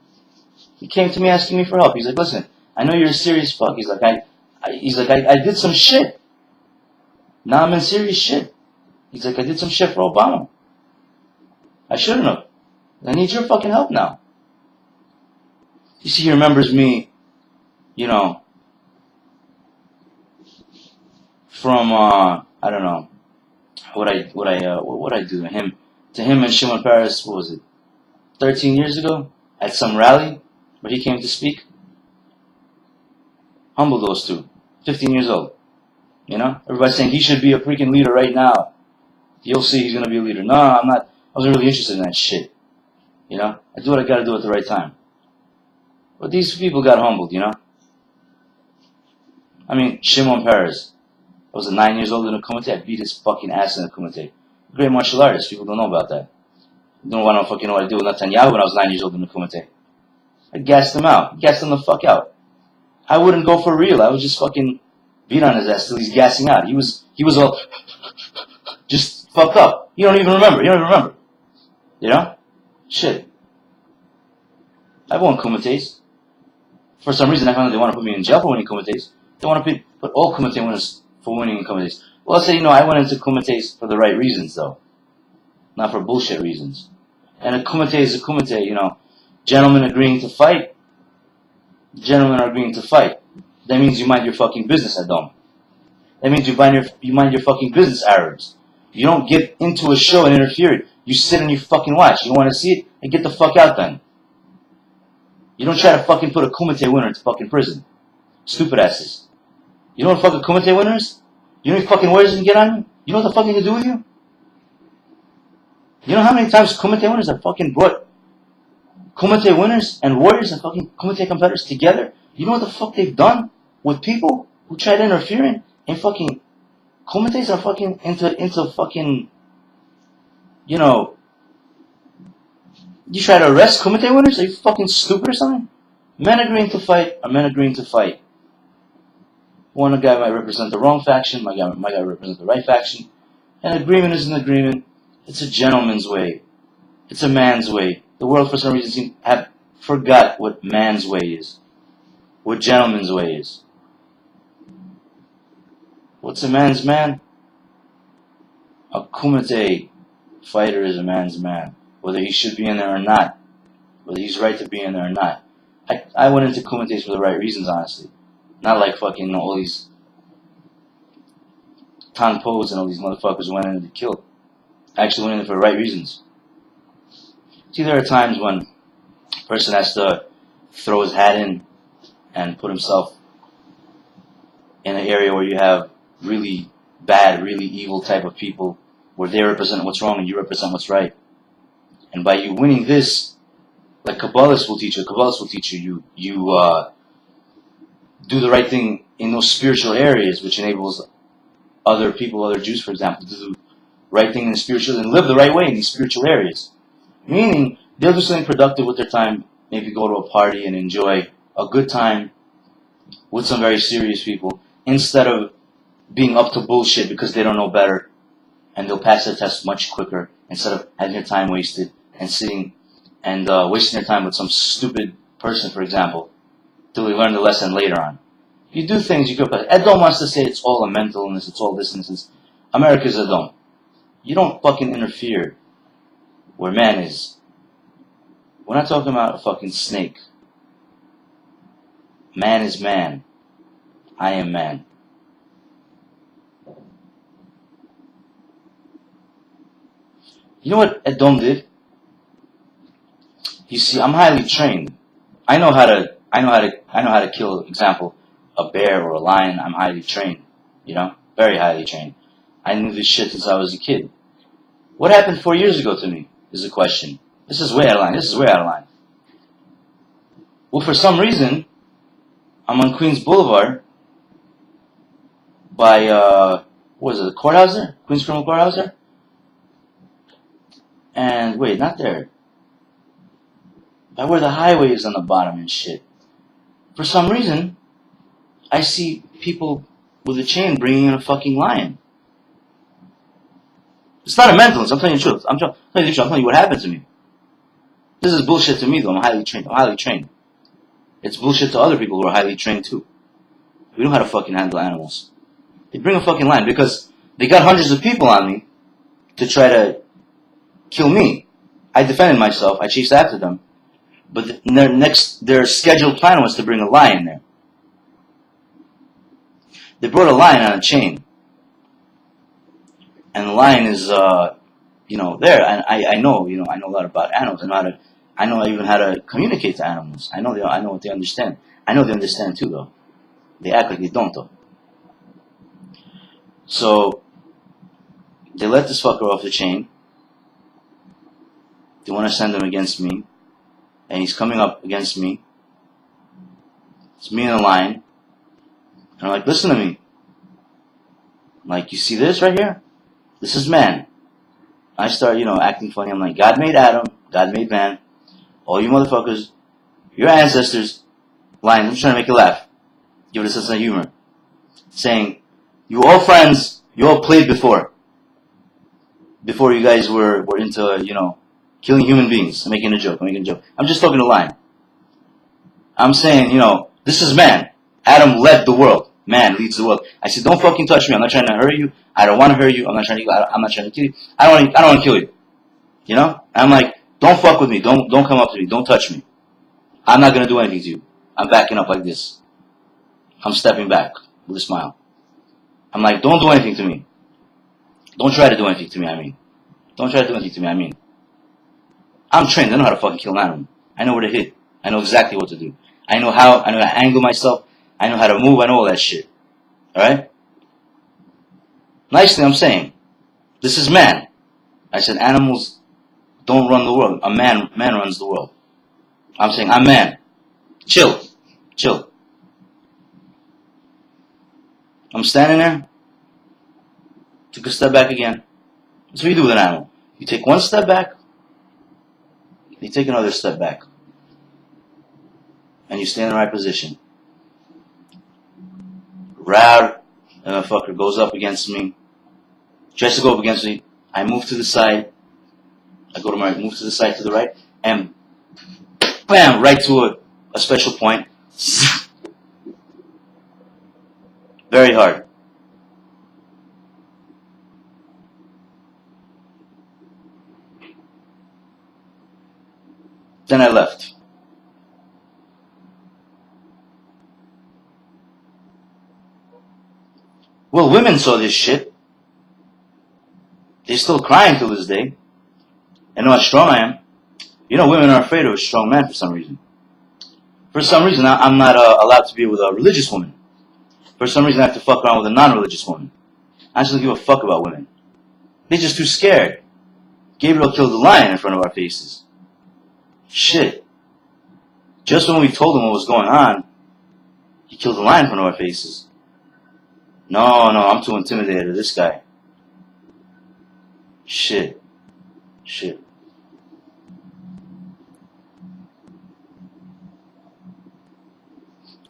He came to me asking me for help. He's like, listen, I know you're a serious fuck. He's like, I did some shit. Now I'm in serious shit. He's like, I did some shit for Obama. I shouldn't have. I need your fucking help now. You see, he remembers me, from, I don't know, what I do to him and Shimon Peres, what was it, 13 years ago, at some rally where he came to speak. Humble those two, 15 years old, everybody's saying he should be a freaking leader right now. You'll see he's going to be a leader. No, I'm not. I wasn't really interested in that shit. I do what I got to do at the right time. But these people got humbled, I mean, Shimon Peres. I was 9 years old in a kumite. I beat his fucking ass in a kumite. Great martial artist. People don't know about that. Don't want to fucking know what I did with Netanyahu when I was 9 years old in the kumite. I gassed him out. Gassed him the fuck out. I wouldn't go for real. I would just fucking beat on his ass till he's gassing out. He was all just fucked up. You don't even remember. Shit. I've won kumites. For some reason, I found out they want to put me in jail for winning kumites. They want to put all kumite winners for winning kumites. Well, let's say, I went into kumites for the right reasons, though. Not for bullshit reasons. And a kumite is a kumite, Gentlemen agreeing to fight. Gentlemen are agreeing to fight. That means you mind your fucking business, Adam. That means you mind your fucking business, Arabs. You don't get into a show and interfere. You sit and you fucking watch. You want to see it? And get the fuck out then. You don't try to fucking put a kumite winner into fucking prison. Stupid asses. You know what fucking kumite winner is? You know how many fucking warriors can get on you? You know what the fuck they can do with you? You know how many times kumite winners have fucking brought kumite winners and warriors and fucking kumite competitors together? You know what the fuck they've done with people who try to interfere in fucking kumites are fucking into fucking, you try to arrest kumite winners? Are you fucking stupid or something? Men agreeing to fight are men agreeing to fight. One guy might represent the wrong faction, my guy might represent the right faction. An agreement is an agreement. It's a gentleman's way. It's a man's way. The world, for some reason, seems to have forgot what man's way is. What gentleman's way is. What's a man's man? A kumite fighter is a man's man. Whether he should be in there or not. Whether he's right to be in there or not. I went into kumites for the right reasons, honestly. Not like fucking all these tangpos and all these motherfuckers who went in to be killed. I actually went in for the right reasons. See, there are times when a person has to throw his hat in and put himself in an area where you have really bad, really evil type of people, where they represent what's wrong and you represent what's right. And by you winning this, like Kabbalists will teach you, you do the right thing in those spiritual areas, which enables other people, other Jews, for example, to do the right thing in the spiritual and live the right way in these spiritual areas. Meaning, they'll do something productive with their time, maybe go to a party and enjoy a good time with some very serious people, instead of being up to bullshit because they don't know better, and they'll pass their test much quicker, instead of having their time wasted and sitting and wasting their time with some stupid person, for example, till they learn the lesson later on. You do things you could, but Edom wants to say it's all a mental illness, it's all this and this. America's Edom. You don't fucking interfere where man is. We're not talking about a fucking snake. Man is man. I am man. You know what Edom did? You see, I'm highly trained. I know how to kill, example, a bear or a lion. I'm highly trained. You know? Very highly trained. I knew this shit since I was a kid. What happened 4 years ago to me is the question. This is way out of line. Well, for some reason, I'm on Queens Boulevard by, what was it, the courthouse there? Queens Criminal Courthouse there? And, wait, not there. By where the highway is on the bottom and shit. For some reason, I see people with a chain bringing in a fucking lion. It's not a mental illness, I'm telling you the truth. I'm telling you what happened to me. This is bullshit to me, though. I'm highly trained. It's bullshit to other people who are highly trained, too. We know how to fucking handle animals. They bring a fucking lion because they got hundreds of people on me to try to kill me. I defended myself. I chased after them. But their scheduled plan was to bring a lion there. They brought a lion on a chain. And the lion is, there. And I know a lot about animals. I know even how to communicate to animals. I know what they understand. I know they understand too, though. They act like they don't, though. So, they let this fucker off the chain. They want to send him against me. And he's coming up against me. It's me and the lion. And I'm like, listen to me. I'm like, you see this right here? This is man. I start, acting funny. I'm like, God made Adam. God made man. All you motherfuckers, your ancestors, lion, I'm just trying to make you laugh. Give it a sense of humor. Saying, you all friends, you all played before. Before you guys were into, killing human beings. I'm making a joke. I'm just talking to lion. I'm saying, this is man. Adam led the world. Man leads the world. I said, don't fucking touch me. I'm not trying to hurt you. I don't want to hurt you. I'm not trying to kill you. I don't want to kill you. I'm like, don't fuck with me. Don't come up to me. Don't touch me. I'm not going to do anything to you. I'm backing up like this. I'm stepping back with a smile. I'm like, don't do anything to me. Don't try to do anything to me, Don't try to do anything to me, I'm trained. I know how to fucking kill an animal. I know where to hit. I know exactly what to do. I know how to angle myself. I know how to move. I know all that shit. Alright? Nicely, I'm saying, this is man. I said, animals don't run the world. A man runs the world. I'm saying, I'm man. Chill. I'm standing there. Took a step back again. That's what you do with an animal. You take one step back. You take another step back. And you stay in the right position. Rawr, the motherfucker goes up against me. Tries to go up against me. I move to the side. I go to my move to the side to the right. And bam, right to a special point. Very hard. Then I left. Well, women saw this shit. They're still crying to this day. I know how strong I am. Women are afraid of a strong man for some reason. For some reason, I'm not allowed to be with a religious woman. For some reason, I have to fuck around with a non-religious woman. I just don't give a fuck about women. They're just too scared. Gabriel killed the lion in front of our faces. Shit. Just when we told him what was going on, he killed the lion in front of our faces. No, I'm too intimidated of this guy. Shit.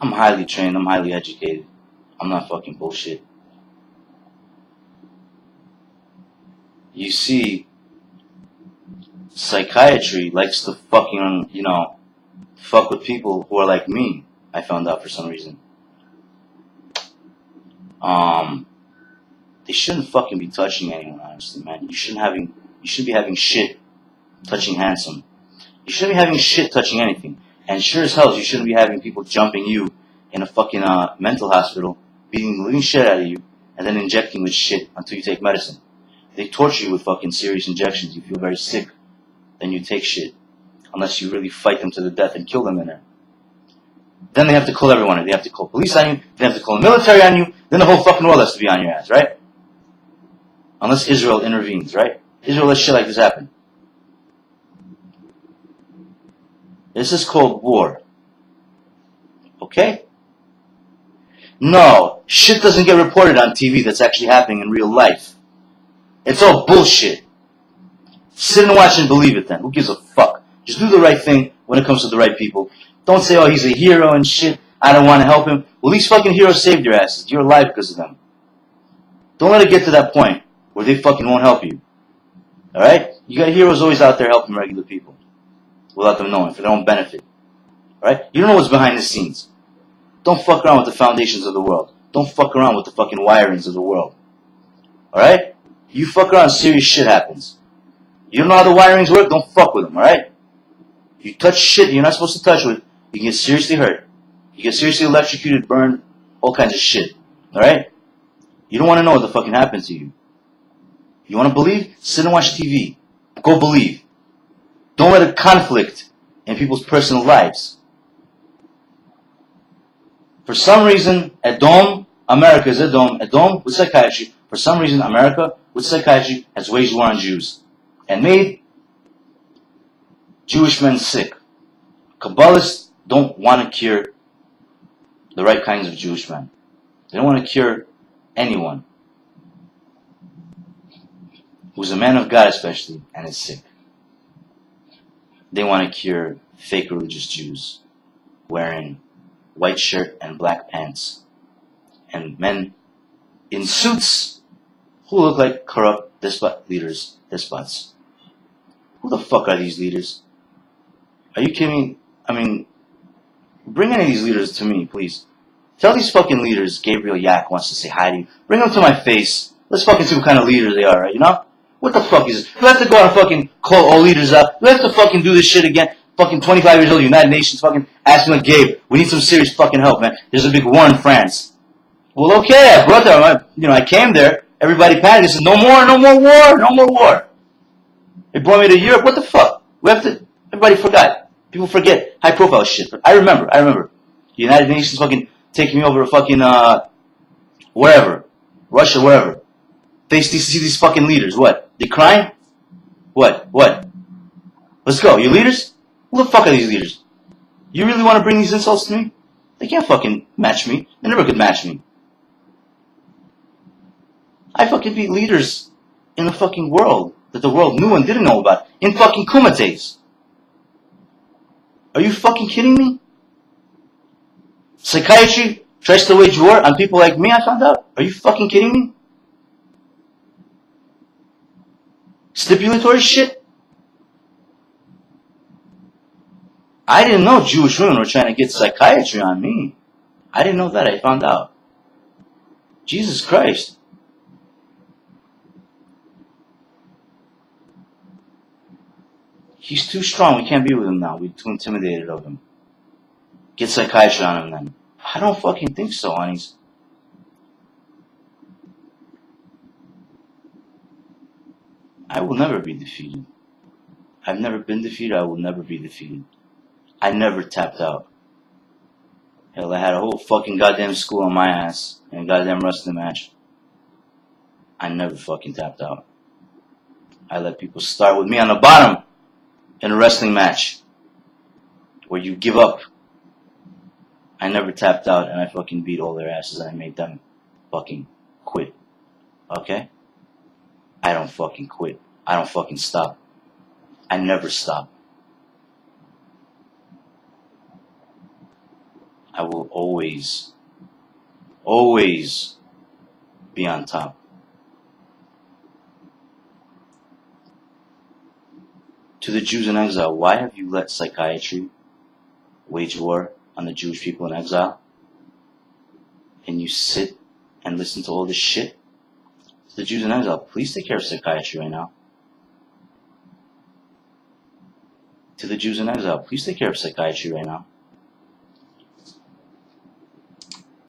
I'm highly trained, I'm highly educated. I'm not fucking bullshit. You see, psychiatry likes to fucking, fuck with people who are like me, I found out for some reason. They shouldn't fucking be touching anyone, honestly, man. You shouldn't be having shit touching handsome. You shouldn't be having shit touching anything. And sure as hell, you shouldn't be having people jumping you in a fucking mental hospital, beating the living shit out of you, and then injecting with shit until you take medicine. They torture you with fucking serious injections. You feel very sick. Then you take shit. Unless you really fight them to the death and kill them in there. Then they have to call everyone. They have to call police on you. They have to call the military on you. Then the whole fucking world has to be on your ass, right? Unless Israel intervenes, right? Israel lets shit like this happen. This is called war. Okay? No, shit doesn't get reported on TV that's actually happening in real life. It's all bullshit. Sit and watch and believe it then. Who gives a fuck? Just do the right thing when it comes to the right people. Don't say, oh, he's a hero and shit. I don't want to help him. Well, these fucking heroes saved your asses. You're alive because of them. Don't let it get to that point where they fucking won't help you. Alright? You got heroes always out there helping regular people. Without them knowing, for their own benefit. Alright? You don't know what's behind the scenes. Don't fuck around with the foundations of the world. Don't fuck around with the fucking wirings of the world. Alright? You fuck around, serious shit happens. You don't know how the wirings work? Don't fuck with them, alright? You touch shit you're not supposed to touch with, you can get seriously hurt. You get seriously electrocuted, burned, all kinds of shit. Alright? You don't want to know what the fucking happens to you. You want to believe? Sit and watch TV. Go believe. Don't let it conflict in people's personal lives. For some reason, America is Edom with psychiatry. For some reason, America with psychiatry has waged war on Jews and made Jewish men sick. Kabbalists don't want to cure the right kinds of Jewish men. They don't want to cure anyone who's a man of God especially and is sick. They want to cure fake religious Jews wearing white shirt and black pants and men in suits who look like corrupt despots. Who the fuck are these leaders? Are you kidding me? I mean, bring any of these leaders to me, please. Tell these fucking leaders Gabriel Yak wants to say hi to you. Bring them to my face. Let's fucking see what kind of leaders they are, right? You know? What the fuck is this? You have to go out and fucking call all leaders up. You have to fucking do this shit again. Fucking 25 years old, United Nations fucking asking like, Gabe, we need some serious fucking help, man. There's a big war in France. Well, okay, I brought them. I came there. Everybody panicked. They said, no more war. They brought me to Europe. What the fuck? Everybody forgot. People forget high profile shit. But I remember. The United Nations fucking taking me over to fucking, wherever. Russia, wherever. They see these fucking leaders. What? They crying? What? Let's go. You leaders? Who the fuck are these leaders? You really want to bring these insults to me? They can't fucking match me. They never could match me. I fucking beat leaders in the fucking world that the world knew and didn't know about. In fucking kumates. Are you fucking kidding me? Psychiatry tries to wage war on people like me, I found out. Are you fucking kidding me? Stipulatory shit? I didn't know Jewish women were trying to get psychiatry on me. I didn't know that. I found out. Jesus Christ. He's too strong. We can't be with him now. We're too intimidated of him. Get psychiatry on him then. I don't fucking think so, honeys. I will never be defeated. I've never been defeated. I will never be defeated. I never tapped out. Hell, I had a whole fucking goddamn school on my ass and a goddamn wrestling match. I never fucking tapped out. I let people start with me on the bottom in a wrestling match where you give up. I never tapped out and I fucking beat all their asses and I made them fucking quit. Okay? I don't fucking quit. I don't fucking stop. I never stop. I will always be on top. To the Jews in exile, why have you let psychiatry wage war on the Jewish people in exile? And you sit and listen to all this shit? To the Jews in exile, please take care of psychiatry right now. to the Jews in exile, please take care of psychiatry right now.